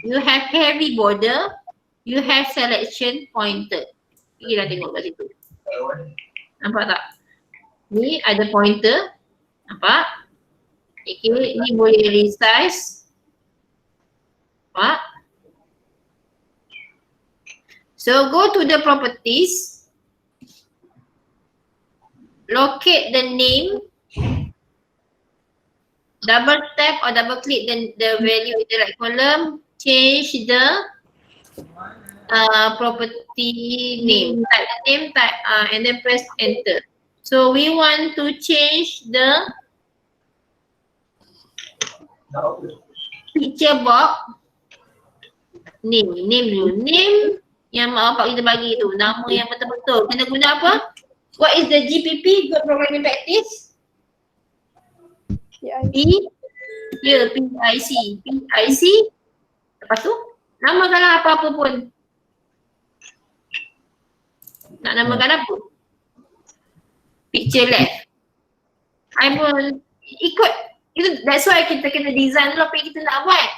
Speaker 1: you have heavy border, you have selection pointer. Pergilah tengok kat situ. Nampak tak? Ni ada pointer. Nampak? Okay, ni boleh resize. Nampak? So go to the properties. Locate the name. Double tap or double click the value in the right column. Change the property name. Type the name, and then press enter. So we want to change the picture box name dulu. Name yang mak bapak kita bagi tu, nama yang betul-betul. Kena guna apa? What is the GPP, Good Programming Practice? PIC. Lepas tu, namakanlah apa-apa pun. Nak namakan apa? Picture left. I pun ikut. That's why kita kena design dulu apa yang kita nak buat.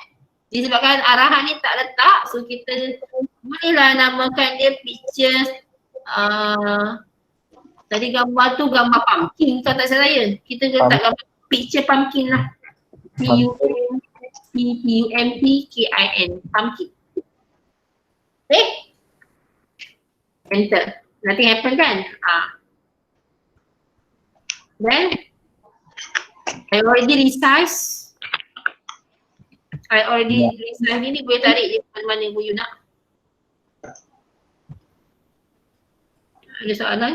Speaker 1: disebabkan arahan ni tak letak, so kita bolehlah namakan dia pictures. Tadi gambar tu gambar pumpkin kalau tak salah saya. Kita letak gambar picture pumpkin lah. Pumpkin. Pumpkin. Okay? Enter. Nothing happen kan? Then I already resize. Ni boleh tarik je mana-mana pun you nak. Ada soalan?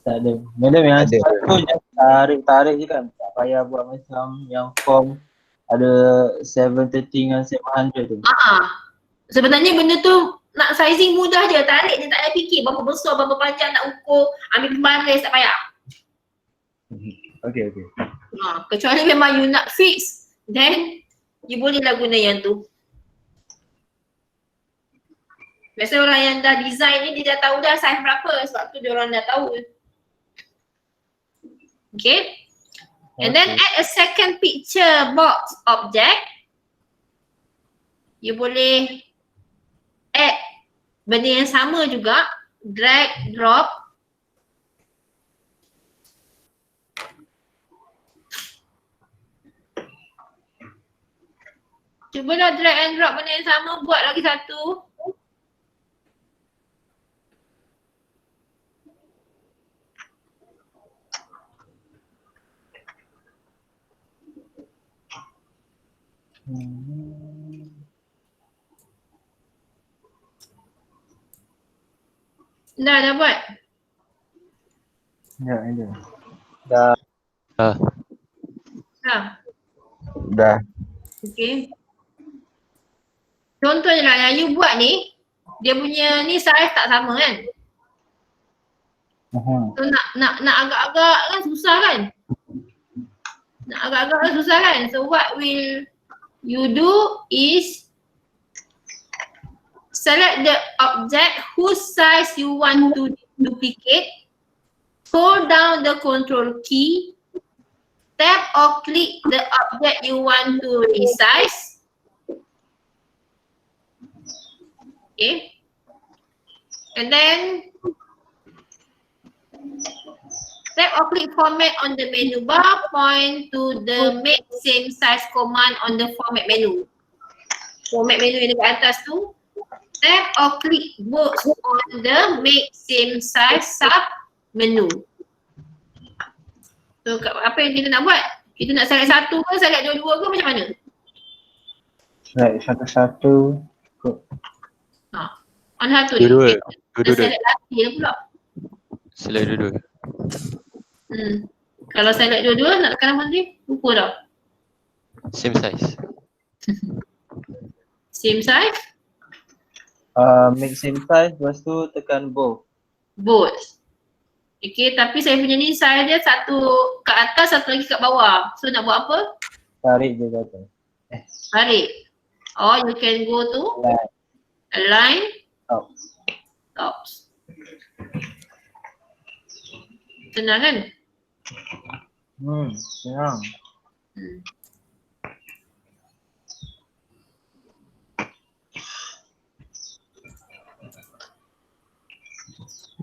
Speaker 2: Tak ada. Madam yang
Speaker 4: Ada.
Speaker 2: satu just tarik je kan. Tak payah buat macam yang form ada 730 dengan 700 tu.
Speaker 1: Sebenarnya benda tu nak sizing mudah je, tarik je, tak payah fikir berapa besar, berapa panjang nak ukur, ambil pembaris, tak payah.
Speaker 2: Okay.
Speaker 1: Kecuali memang you nak fix, then you bolehlah guna yang tu. Biasa orang yang dah design ni dia dah tahu dah size berapa, sebab tu dia orang dah tahu. Okay. And then add a second picture box object. You boleh add benda yang sama juga, drag, drop. Cubalah drag and drop benda yang sama, buat lagi satu. Dah buat?
Speaker 2: Ya, ada. Dah. Dah.
Speaker 1: Okay. Contohnya lah yang you buat ni, dia punya ni size tak sama kan? So nak agak-agak kan susah kan? So what will you do is select the object whose size you want to duplicate, hold down the control key, tap or click the object you want to resize. Okay. And then tap or click format on the menu bar, point to the make same size command on the format menu. Format menu yang dekat atas tu, tap or click both on the make same size sub menu. So apa yang kita nak buat? Kita nak select satu ke, select dua-dua ke, macam mana?
Speaker 2: Select satu-satu.
Speaker 1: On satu
Speaker 4: Dua-dua.
Speaker 1: Kita select lagi lah pula.
Speaker 4: Select dua-dua.
Speaker 1: Kalau select dua-dua nak tekan apa nanti? Lupa dah.
Speaker 4: Same size.
Speaker 1: Same size?
Speaker 2: Make same size, lepas tu tekan both.
Speaker 1: Both. Okay, tapi saya punya ni size dia satu kat atas, satu lagi kat bawah. So nak buat apa?
Speaker 2: Tarik je ke atas.
Speaker 1: Tarik. Or you can go to align tops. Senang kan?
Speaker 2: Senang.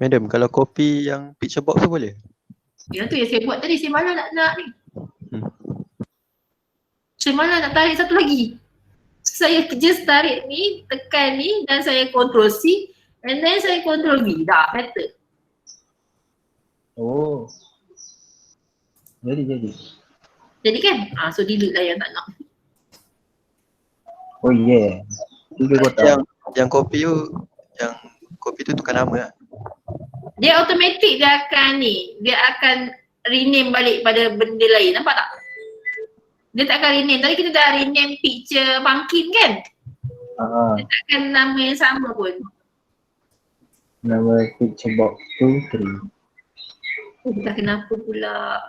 Speaker 4: Madam, kalau copy yang picture box tu boleh?
Speaker 1: Yang tu yang saya buat tadi, saya malah nak ni. Saya malah nak tarik satu lagi. Saya just tarik ni, tekan ni dan saya control C and then saya control V. Dah, better.
Speaker 2: Oh. Jadi.
Speaker 1: Jadi kan? So delete lah yang tak nak.
Speaker 2: Oh yeah. Tiga kotak.
Speaker 4: Yang copy tu tukar nama lah.
Speaker 1: Dia automatik dia akan ni, dia akan rename balik pada benda lain, nampak tak? Dia tak akan rename, tadi kita dah rename picture pumpkin kan? Dia tak akan nama yang sama pun.
Speaker 2: Nama picture box 2, 3.
Speaker 1: Entah kenapa pula.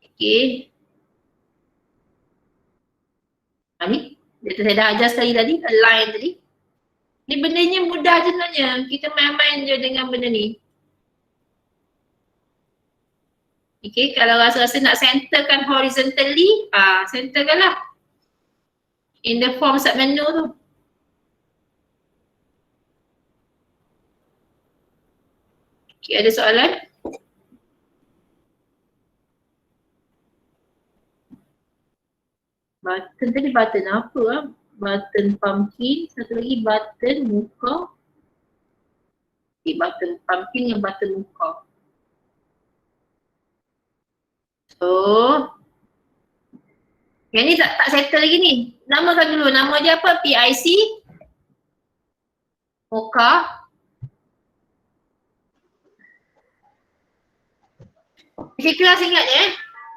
Speaker 1: Okay. Ni, saya dah ajar sekali tadi, align tadi. Ni bendanya mudah je sebenarnya. Kita main-main je dengan benda ni. Okay, kalau rasa-rasa nak centerkan horizontally, centerkan lah. In the form sub menu tu. Okay, ada soalan? Button tadi button apa lah? Button pumpkin, satu lagi button muka. Okay, button pumpkin dengan button muka. So, yang ni tak settle lagi ni. Namakan dulu, nama dia apa? PIC Mocha. Okay, kelas ingat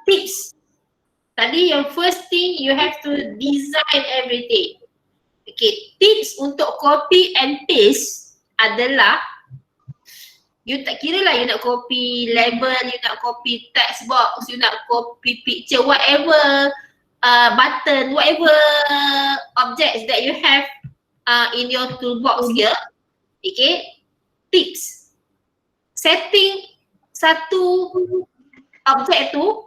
Speaker 1: tips. Tadi yang first thing you have to design everything. Okay, tips untuk copy and paste adalah you tak kira lah you nak copy label, you nak copy text box, you nak copy picture, whatever button, whatever objects that you have in your toolbox here. Okay, tips. Setting satu object tu,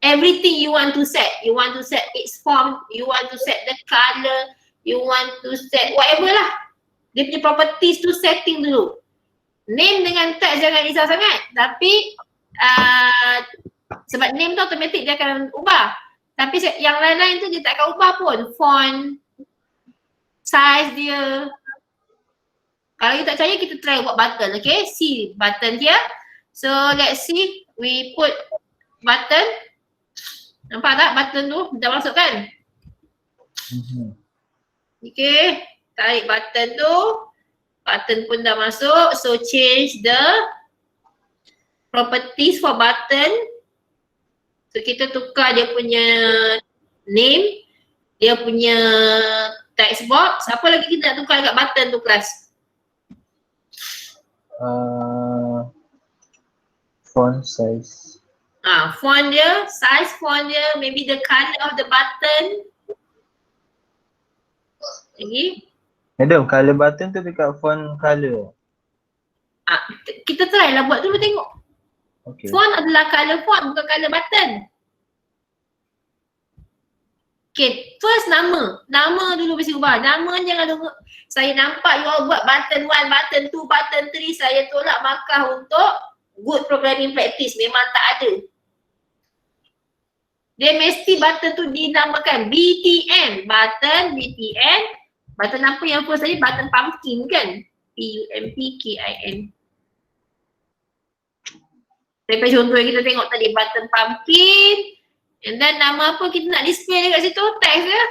Speaker 1: everything you want to set. You want to set its form, you want to set the color, you want to set whatever lah. Dia punya properties tu setting dulu. Name dengan text jangan risau sangat. Tapi sebab name tu automatic dia akan ubah. Tapi yang lain-lain tu dia tak akan ubah pun. Font, size dia. Kalau you tak percaya kita try buat button. Okay, see button here. So let's see, we put button. Nampak tak button tu dah masuk kan? Okay, tarik button tu. Button pun dah masuk. So change the properties for button. So kita tukar dia punya name, dia punya text box. Apa lagi kita nak tukar dekat button tu kelas?
Speaker 2: Font size.
Speaker 1: Font dia, size font dia, maybe the color of the button. Lagi?
Speaker 2: Madam, color button tu dekat font color.
Speaker 1: Kita try lah buat dulu tengok.
Speaker 2: Okay.
Speaker 1: Font adalah color font, bukan color button. Okay, first nama. Nama dulu mesti ubah. Nama jangan tunggu. Saya nampak you all buat button 1, button 2, button 3. Saya tolak markah untuk good programming practice. Memang tak ada. Dia mesti button tu dinamakan BTN. Button BTN. Button apa yang first tadi? Button pumpkin kan? PUMPKIN. Daripada contoh yang kita tengok tadi button pumpkin. And then nama apa kita nak display dekat situ? Text ke?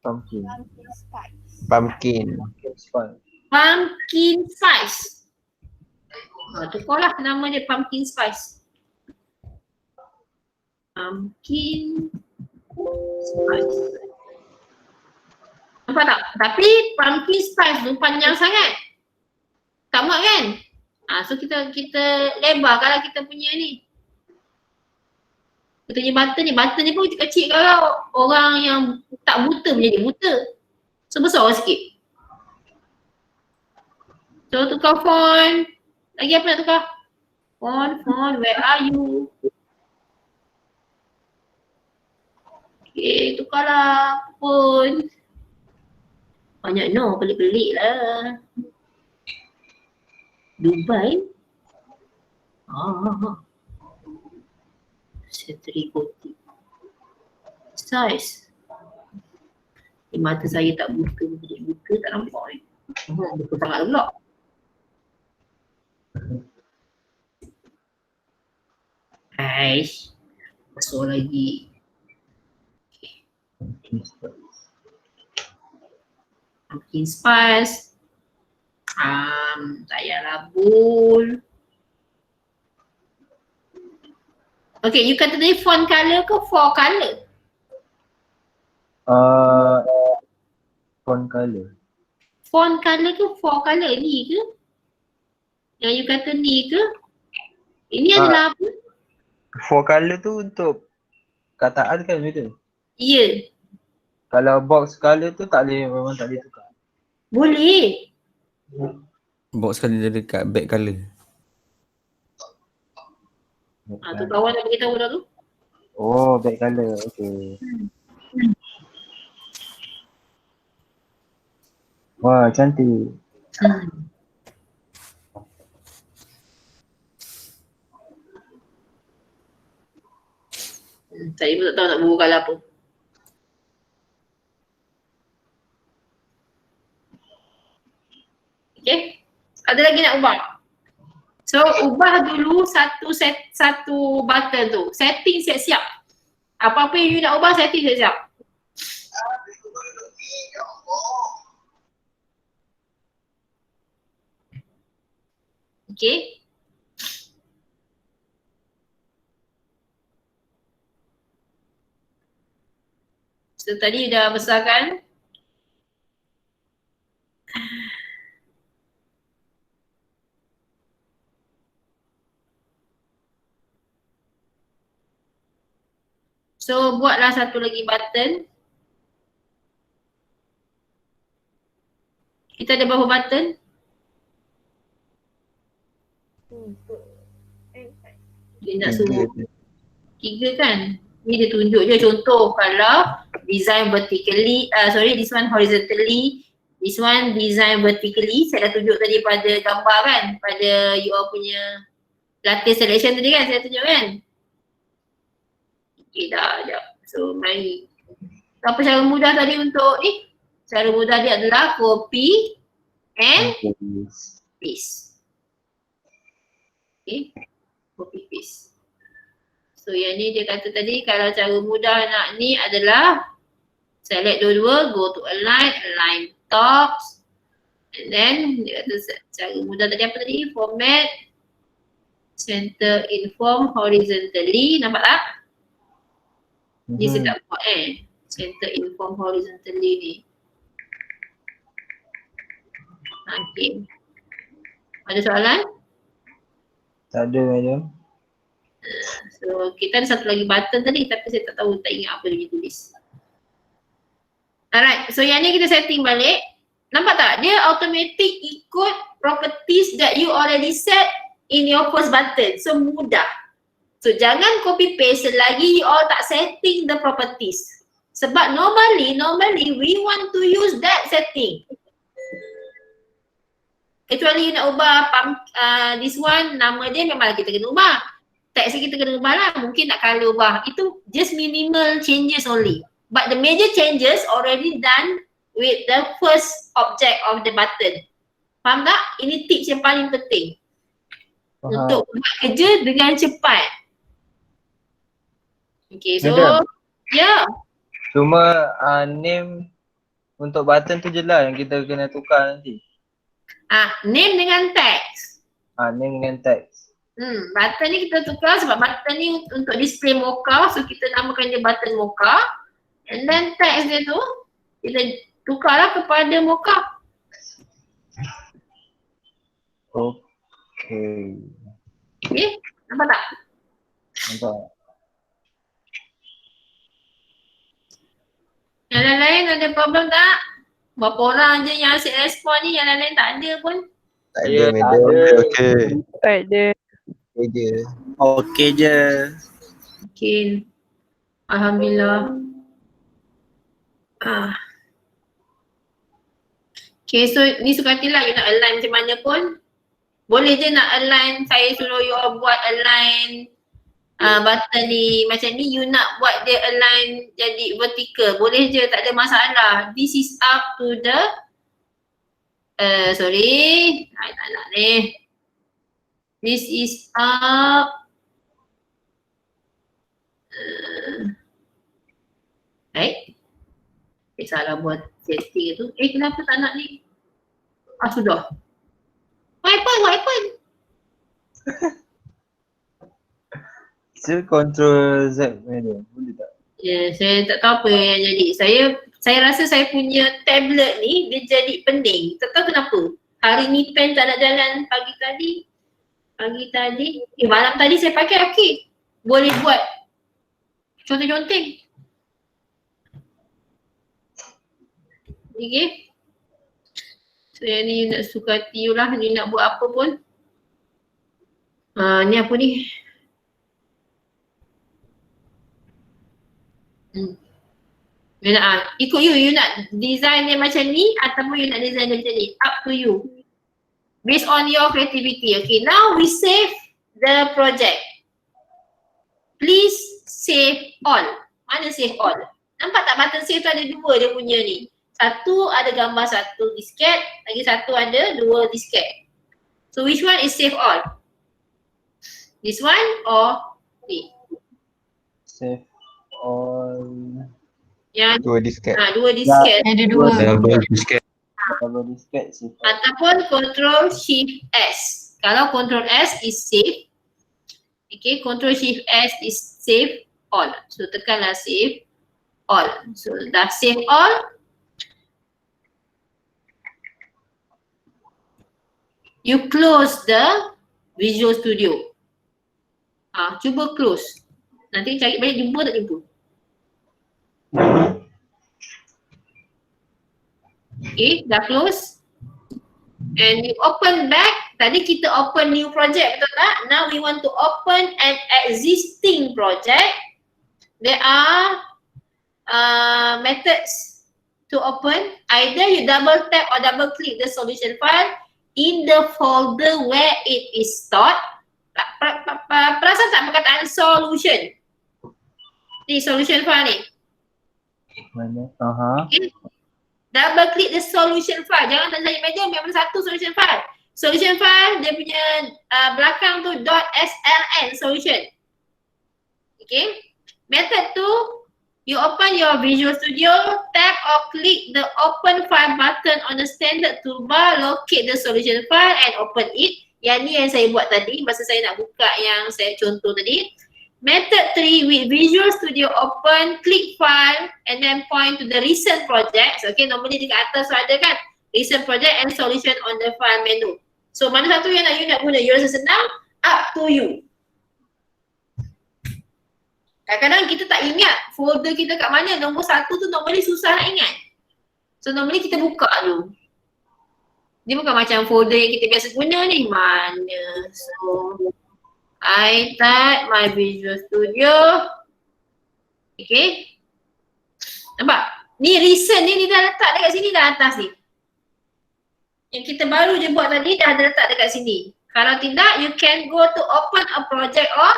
Speaker 2: Pumpkin.
Speaker 6: Pumpkin.
Speaker 1: Pumpkin spice. Tukarlah nama dia pumpkin spice. Pumpkin spice. Nampak tak? Tapi pumpkin spice tu panjang sangat. Tak muat kan? So kita lebar kalau kita punya ni. Kita punya button ni pun kecil kalau orang yang tak buta menjadi buta. So besar sikit. So tukar font. Lagi apa nak tukar? Font, where are you? Okay, tukarlah font. Banyak no, pelik-pelik lah. Dubai. Setrikotik. Size. Mata saya tak buka, tak nampak ni. Buka sangat pula. Aish. Masuk lagi. Pumpkin spice. Tak payah labul. Okay, you kata tadi font color ke for color?
Speaker 2: Font color.
Speaker 1: Font color ke for color ni ke? Yang you kata ni ke? Ini adalah apa?
Speaker 2: For color tu untuk kataan kan betul?
Speaker 1: Ya.
Speaker 2: Kalau box color tu tak boleh, memang tak boleh tukar.
Speaker 1: Boleh.
Speaker 6: Box color dia dekat back color.
Speaker 1: Tu kawan dah beritahu dah tu.
Speaker 2: Oh, back color. Okay. Wah, cantik.
Speaker 1: Saya pun tak tahu nak bubuh colour apa. Okay. Ada lagi nak ubah? So ubah dulu satu button tu. Setting siap-siap. Apa-apa yang you nak ubah, setting siap-siap. Okay. So tadi dah besarkan. So buatlah satu lagi button. Kita ada berapa button? Dia nak suruh 3 kan? Ni dia tunjuk je contoh kalau design vertically, this one horizontally, this one design vertically. Saya dah tunjuk tadi pada gambar kan, pada you all punya lattice selection tadi kan, saya tunjuk kan. Okay dah, sekejap. So mari. Apa cara mudah tadi untuk ni? Cara mudah dia adalah copy and paste. Okay, copy paste. So yang ni dia kata tadi kalau cara mudah nak ni adalah select dua-dua, go to align tops, and then dia kata cara mudah tadi apa tadi? Format, center inform horizontally, nampak tak? Ni saya tak buat center inform horizontally ni. Okay. Ada soalan?
Speaker 2: Tak ada, madam.
Speaker 1: So kita ada satu lagi button tadi tapi saya tak tahu, tak ingat apa dia tulis. Alright, so yang ni kita setting balik. Nampak tak? Dia automatic ikut properties that you already set in your first button. So mudah. So jangan copy paste selagi you all tak setting the properties. Sebab normally we want to use that setting. Kecuali you nak ubah this one, nama dia memang kita kena ubah. Text kita kena ubah lah, mungkin nak color ubah. Itu just minimal changes only. But the major changes already done with the first object of the button. Faham tak? Ini tips yang paling penting. Untuk buat kerja dengan cepat. Okay, so ya.
Speaker 2: Cuma name untuk button tu je lah yang kita kena tukar nanti.
Speaker 1: Name dengan text.
Speaker 2: Name dengan text.
Speaker 1: Button ni kita tukar sebab button ni untuk display mocha, so kita namakan dia button mocha. And then text dia tu kita tukarlah kepada mocha.
Speaker 2: Okay.
Speaker 1: Okay, nampak tak?
Speaker 2: Nampak.
Speaker 1: Yang lain ada problem tak? Berapa orang je yang asyik respon ni, yang lain tak ada pun.
Speaker 6: Tak ada, madam.
Speaker 4: Okay.
Speaker 3: Tak ada.
Speaker 6: Okay je.
Speaker 2: Okay je.
Speaker 1: Okay. Alhamdulillah. Okay, so ni suka hatilah you nak align macam mana pun. Boleh je nak align, saya suruh you all buat align button ni macam ni, you nak buat dia align jadi vertical, boleh je, tak ada masalah. This is up to the sorry, tak nak ni. This is up salah buat setting tu. Kenapa tak nak ni? Sudah. What happened?
Speaker 2: Still control Z, madam. Boleh tak?
Speaker 1: Ya, saya tak tahu apa yang jadi. Saya rasa saya punya tablet ni dia jadi pening. Tak tahu kenapa. Hari ni pen tak nak jalan pagi tadi. Malam tadi saya pakai okey. Boleh buat conteng-conteng. Okay. So yang ni nak suka hati you lah, ni nak buat apa pun. Ni apa ni? You nak, ikut you nak design dia macam ni ataupun you nak design dia macam ni. Up to you. Based on your creativity. Okay, now we save the project. Please save all. Mana save all? Nampak tak button save tu ada dua dia punya ni. Satu ada gambar satu disket, lagi satu ada dua disket. So which one is save all? This one or ni?
Speaker 2: Save all.
Speaker 1: Yang
Speaker 6: Dua disket.
Speaker 1: dua disket.
Speaker 7: Ada dua.
Speaker 4: Double disket.
Speaker 2: Double disket save all.
Speaker 1: Ataupun Control Shift S. Kalau Control S is save. Okay, Control Shift S is save all. So tekanlah save all. So dah save all. You close the Visual Studio. Cuba close. Nanti cari balik jumpa tak jumpa. Okay, dah close. And you open back. Tadi kita open new project, betul tak? Now we want to open an existing project. There are methods to open. Either you double tap or double click the solution file in the folder where it is stored. Perasan tak perkataan solution? Ni solution file ni.
Speaker 2: Mana?
Speaker 1: Okay. Double click the solution file. Jangan tak cari Medium, yang satu solution file. Solution file dia punya belakang tu .sln solution. Okay. Method tu, you open your Visual Studio, tap or click the open file button on the standard toolbar, locate the solution file and open it. Yang ni yang saya buat tadi masa saya nak buka yang saya contoh tadi. Method 3 with Visual Studio open, click file and then point to the recent projects. Okay, normally di atas ada kan recent project and solution on the file menu. So mana satu yang you nak guna? You rasa senang? Up to you. Kadang-kadang kita tak ingat folder kita kat mana. Nombor satu tu normally susah nak ingat. So normally kita buka dulu. Dia bukan macam folder yang kita biasa guna ni. Mana? So I type my Visual Studio. Okay. Nampak? Ni recent ni dah letak dekat sini dah atas ni. Yang kita baru je buat tadi dah ada letak dekat sini. Kalau tidak, you can go to open a project or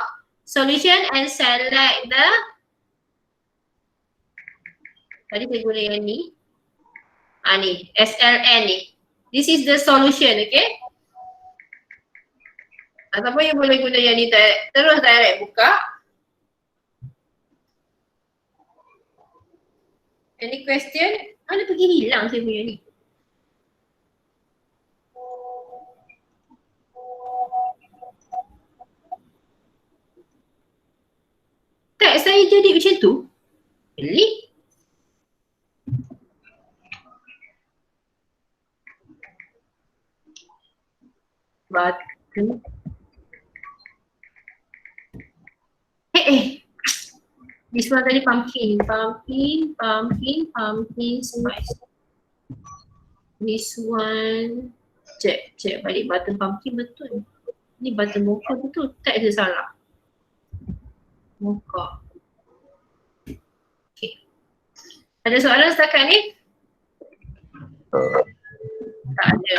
Speaker 1: solution and select the. Tadi saya guna yang ni. Ni, SLN ni. This is the solution, okay? Ataupun you boleh guna yang ni terus direct buka. Any question? Mana pergi hilang saya punya ni? Tak, saya jadi macam tu? Really? Button. This one tadi pumpkin spice. This one, check balik button pumpkin betul. Ni button mocha betul, tak ada salah. Mocha. Okay. Ada soalan setakat ni? Tak ada.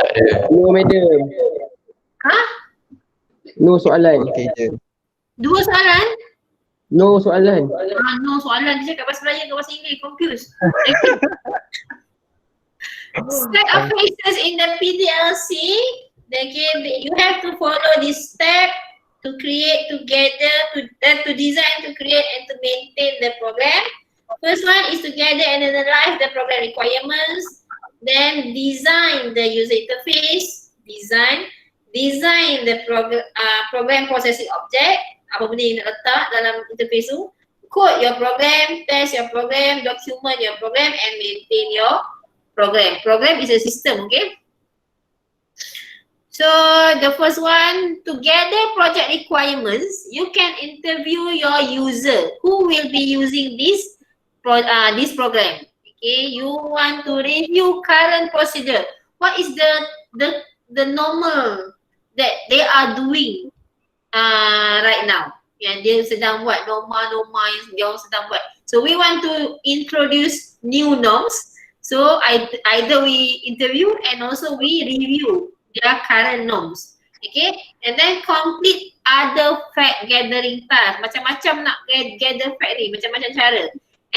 Speaker 5: No madam. No soalan.
Speaker 6: Okay je.
Speaker 1: Dua soalan?
Speaker 5: No soalan.
Speaker 1: No soalan, dia cakap bahasa Melayu ke bahasa Inggeris, confused. Set of faces in the PDLC. You have to follow this step to create together, to design, to create and to maintain the program. First one is to gather and analyze the program requirements. Then design the user interface. Design the program processing object. Apa benda yang nak letak dalam interface tu. Code your program, test your program, document your program and maintain your program. Program is a system, okay? So the first one, to gather project requirements, you can interview your user who will be using this program. Okay, you want to review current procedure. What is the normal that they are doing right now? Yang dia sedang buat norma yang dia sedang buat. So we want to introduce new norms. So either we interview and also we review their current norms. Okay, and then complete other fact gathering task. Macam-macam nak gather fact ni, macam-macam cara.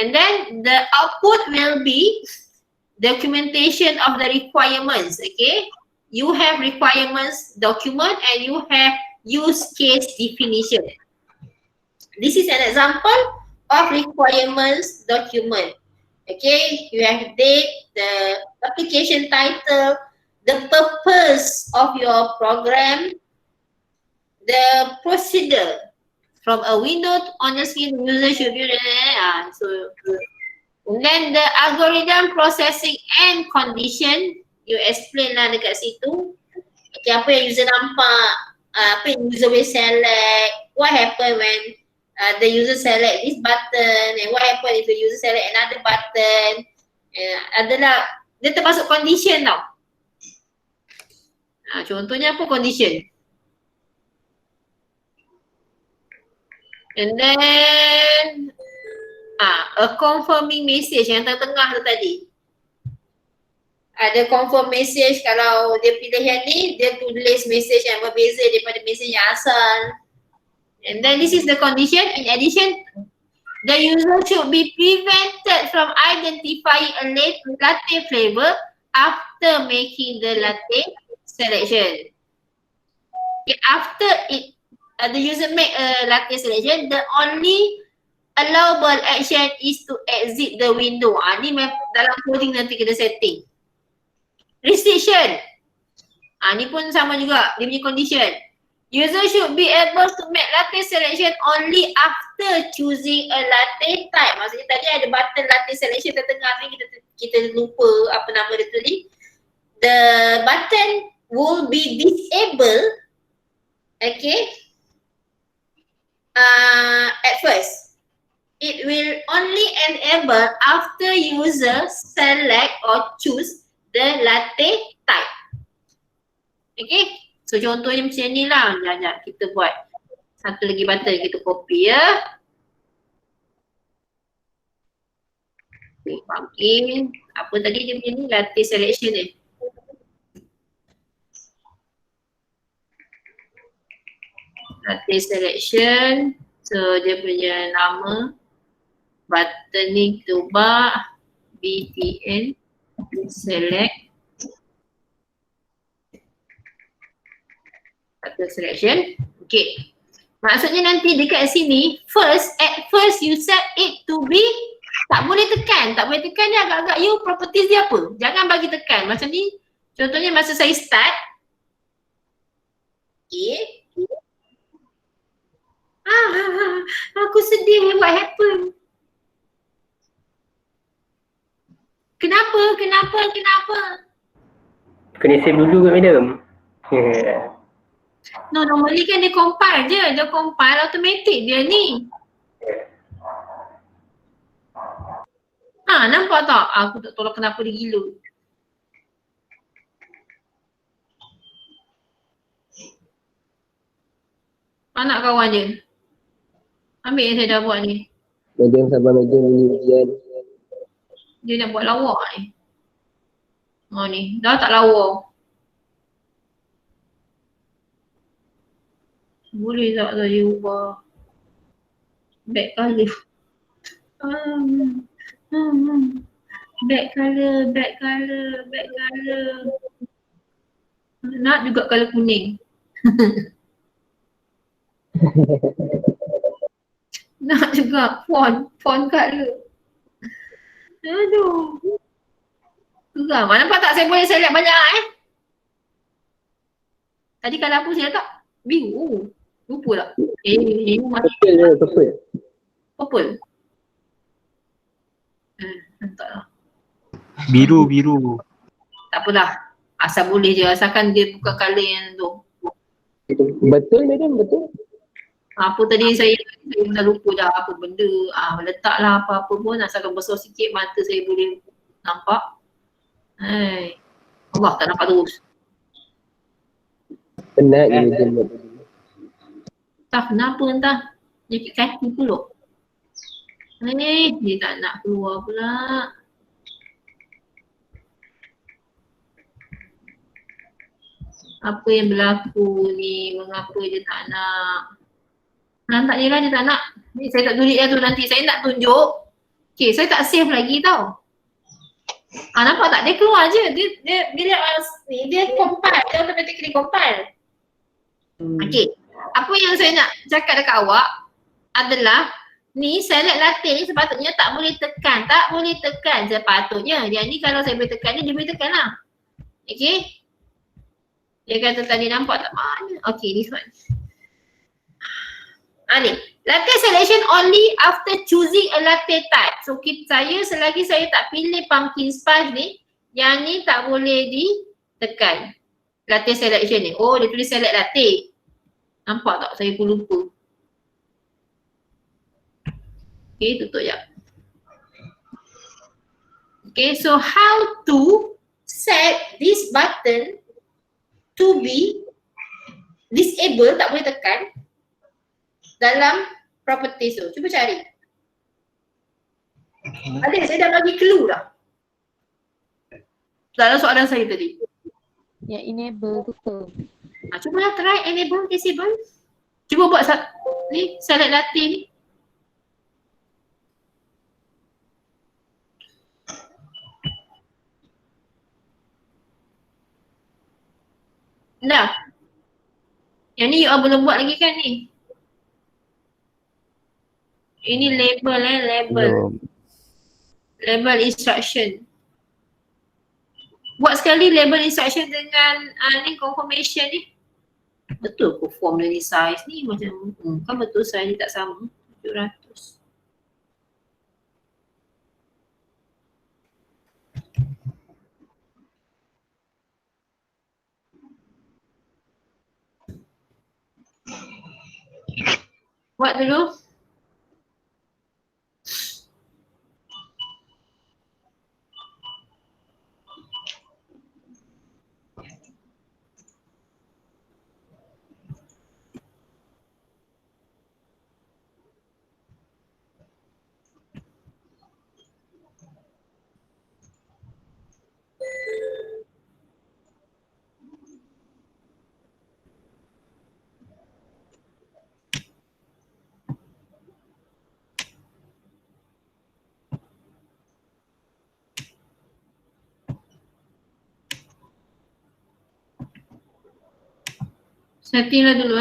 Speaker 1: And then the output will be documentation of the requirements. Okay, you have requirements document and you have use case definition. This is an example of requirements document. Okay, you have date, the application title, the purpose of your program, the procedure from a window on the screen user should be and then the algorithm processing and condition you explain lah dekat situ. Okay, apa yang user nampak, apa yang user will select, what happen when the user select this button and what happen if the user select another button. Adalah, dia termasuk condition tau. Contohnya apa condition? And then a confirming message yang tengah tu tadi. Ada confirm message kalau dia pilihan ni, dia tulis message yang berbeza daripada message yang asal. And then this is the condition. In addition, the user should be prevented from identifying a latte flavor after making the latte selection. Okay, after the user make a latte selection, the only allowable action is to exit the window. Ni dalam coding nanti kita setting. Restriction. Ni pun sama juga, dia punya condition. User should be able to make latte selection only after choosing a latte type. Maksudnya tadi ada button latte selection tertengah ni, kita lupa apa nama dia tadi. The button will be disabled, okay, at first. It will only enable after user select or choose the latte type. Okay. So contohnya macam ni lah. Sekejap kita buat satu lagi button, kita copy ya. Okay, pumpkin. Apa tadi dia punya ni? Latte selection ni. Latte selection. So dia punya nama button ni kita ubah btn select selection. Okay. Maksudnya nanti dekat sini at first you set it to be, tak boleh tekan dia agak-agak you properties dia apa. Jangan bagi tekan. Macam ni contohnya masa saya start. Okay. Aku sedih, what happened? Kenapa?
Speaker 5: Kena save dulu kat madam.
Speaker 1: No, normally kan dia compile je. Dia compile automatic dia ni. Nampak tak? Aku tak tahu kenapa dia gila. Anak kawan dia. Ambil yang saya dah buat ni.
Speaker 6: Madam sabar madam, ini ujian.
Speaker 1: Dia nak buat lawak ni. Ni. Dah tak lawa. Boleh tak saya ubah back colour? Back colour. Nak juga colour kuning. Nak juga font colour. Aduh. Geram. Nampak tak saya boleh select banyak Tadi kalau apa saya tak? Biru. Lupa tak? Purple. Tak lah.
Speaker 2: Biru.
Speaker 1: Tak apalah. Asal boleh je. Asalkan dia bukan colour yang tu.
Speaker 6: Betul madam, betul.
Speaker 1: Apa tadi saya dah lupa dah apa benda. Letaklah apa-apa pun. Asalkan besar sikit mata saya boleh nampak. Allah tak nampak terus.
Speaker 6: Penat je madam.
Speaker 1: Entah kenapa entah. Sakit kaki pulak. Dia tak nak keluar pula. Apa yang berlaku ni? Mengapa dia tak nak? Tak je lah dia tak nak. Ni saya tak tulis dah tu nanti. Saya nak tunjuk. Okay, saya tak save lagi tau. Nampak tak? Dia keluar je. Dia compile. Dia automatically compile. Okay. Apa yang saya nak cakap dekat awak adalah ni select latte ni sepatutnya tak boleh tekan. Tak boleh tekan sepatutnya. Yang ni kalau saya boleh tekan ni, dia boleh tekan lah. Okay. Dia kata tadi nampak tak mana? Okay, this one. Ni. Latte selection only after choosing a latte type. So saya selagi saya tak pilih pumpkin spice ni, yang ni tak boleh ditekan. Latte selection ni. Oh, dia tulis select latte. Nampak tak? Saya pun lupa. Okay, tutup je. Okay, so how to set this button to be disabled, tak boleh tekan dalam properties tu. Cuba cari. Ada, saya dah bagi clue dah. Dalam soalan saya tadi.
Speaker 8: Yang enable tu ke?
Speaker 1: Cubalah try enable disable. Cuba buat ni select latte ni. Dah. Yang ni you belum buat lagi kan ni? Ini label label. Label instruction. Buat sekali label instruction dengan ni confirmation ni. Betul ke form dari size ni macam kan betul size ni tak sama 700. Buat dulu. Setting lah dulu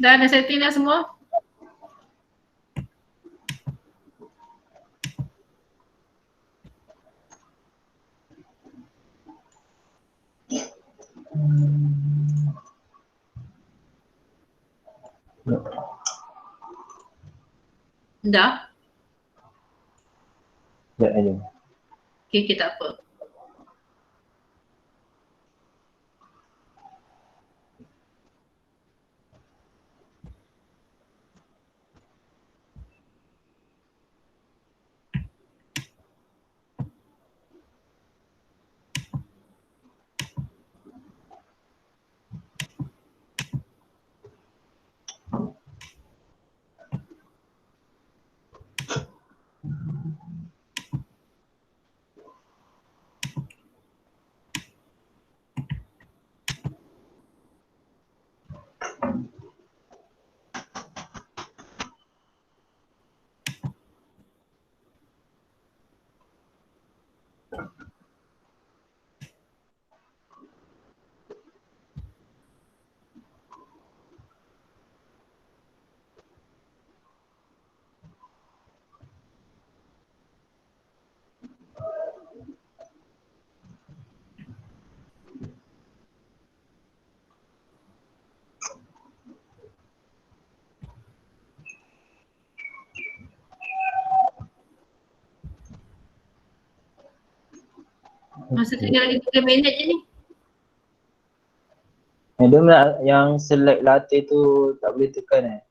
Speaker 1: Dah ada setting dah semua? Dah?
Speaker 2: Sekejap aja.
Speaker 1: Okay, tak apa. Masa tinggal lagi 3 minit je ni.
Speaker 2: Madam nak yang select latte tu tak boleh tekan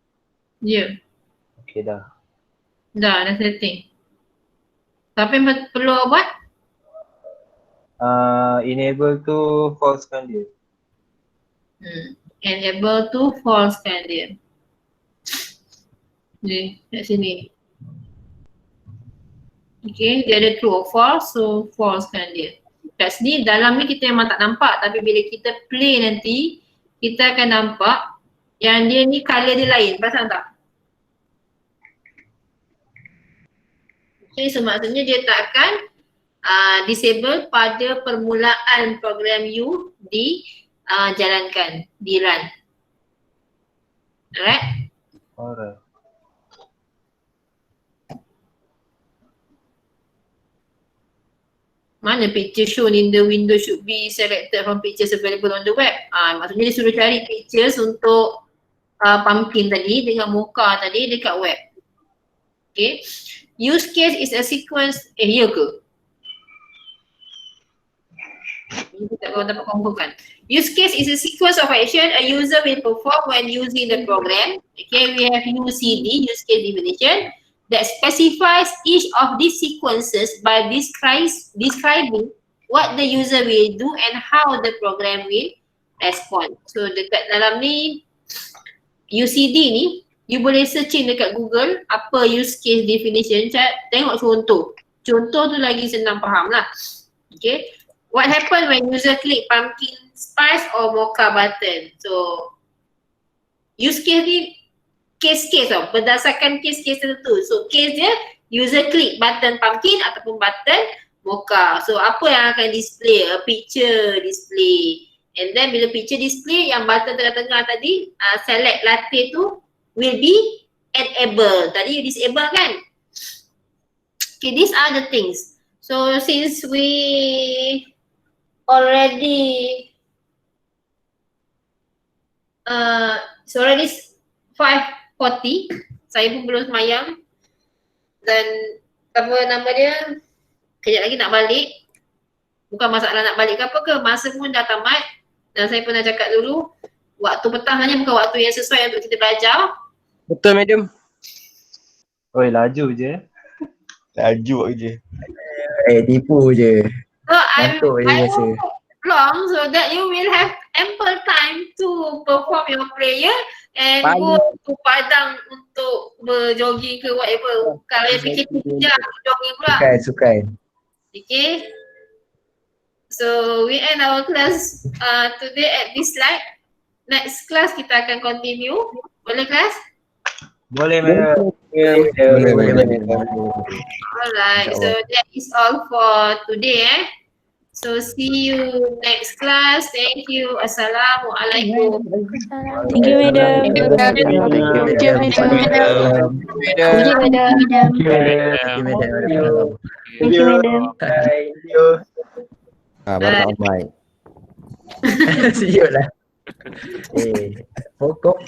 Speaker 1: Ya.
Speaker 2: Okay dah.
Speaker 1: Dah setting. Tapi yang perlu buat?
Speaker 2: Enable tu false kan dia.
Speaker 1: Enable to false kan dia. Ni, kat sini. Okay, dia ada true or false, so false kan dia. Kat sini, dalam ni kita memang tak nampak, tapi bila kita play nanti, kita akan nampak yang dia ni colour dia lain, pasang tak? Okay, so maksudnya dia tak akan disable pada permulaan program you jalankan, di run. Alright?
Speaker 2: Alright.
Speaker 1: Mana picture shown in the window should be selected from pictures available on the web. Maksudnya dia suruh cari pictures untuk pumpkin tadi dengan mocha tadi dekat web. Okay. Use case is a sequence, ya ke? Ini tak kau dapat kumpulkan. Use case is a sequence of action a user will perform when using the program. Okay, we have UCD, use case definition, that specifies each of these sequences by describing what the user will do and how the program will respond. So dekat dalam ni, UCD ni, you boleh searching dekat Google apa use case definition, tengok contoh. Contoh tu lagi senang faham lah. Okay. What happen when user click pumpkin spice or mocha button? So use case ni case-case tau, berdasarkan case-case tertentu. So case dia, user klik button pumpkin ataupun button mocha. So apa yang akan display? A picture display. And then bila picture display, yang button tengah-tengah tadi, select latte tu will be enable. Tadi you disable kan? Okay, these are the things. So since we already it's already 5:40, saya pun belum semayang dan apa nama dia, kejap lagi nak balik. Bukan masalah nak balik ke apa ke, masa pun dah tamat dan saya pernah cakap dulu waktu petang hanya bukan waktu yang sesuai untuk kita belajar.
Speaker 5: Betul, madam.
Speaker 2: Oi, laju je.
Speaker 4: Laju je.
Speaker 6: Tipu je.
Speaker 1: So I
Speaker 6: Ngantuk je
Speaker 1: will
Speaker 6: biasa.
Speaker 1: long so that you will have ample time to perform your prayer and go to padang untuk berjogging ke whatever. Kalau yang fikir jam jogging pula.
Speaker 6: Sukan.
Speaker 1: Okay. So we end our class today at this slide. Next class kita akan continue. Boleh class?
Speaker 2: Boleh madam.
Speaker 1: Alright. So that is all for today. So see you next class. Thank you. Assalamualaikum.
Speaker 8: Thank you, madam.
Speaker 6: Thank you, madam.
Speaker 8: Thank you, madam.
Speaker 7: Thank you, madam.
Speaker 8: Thank you, madam.
Speaker 6: Bye. See you lah. Pokok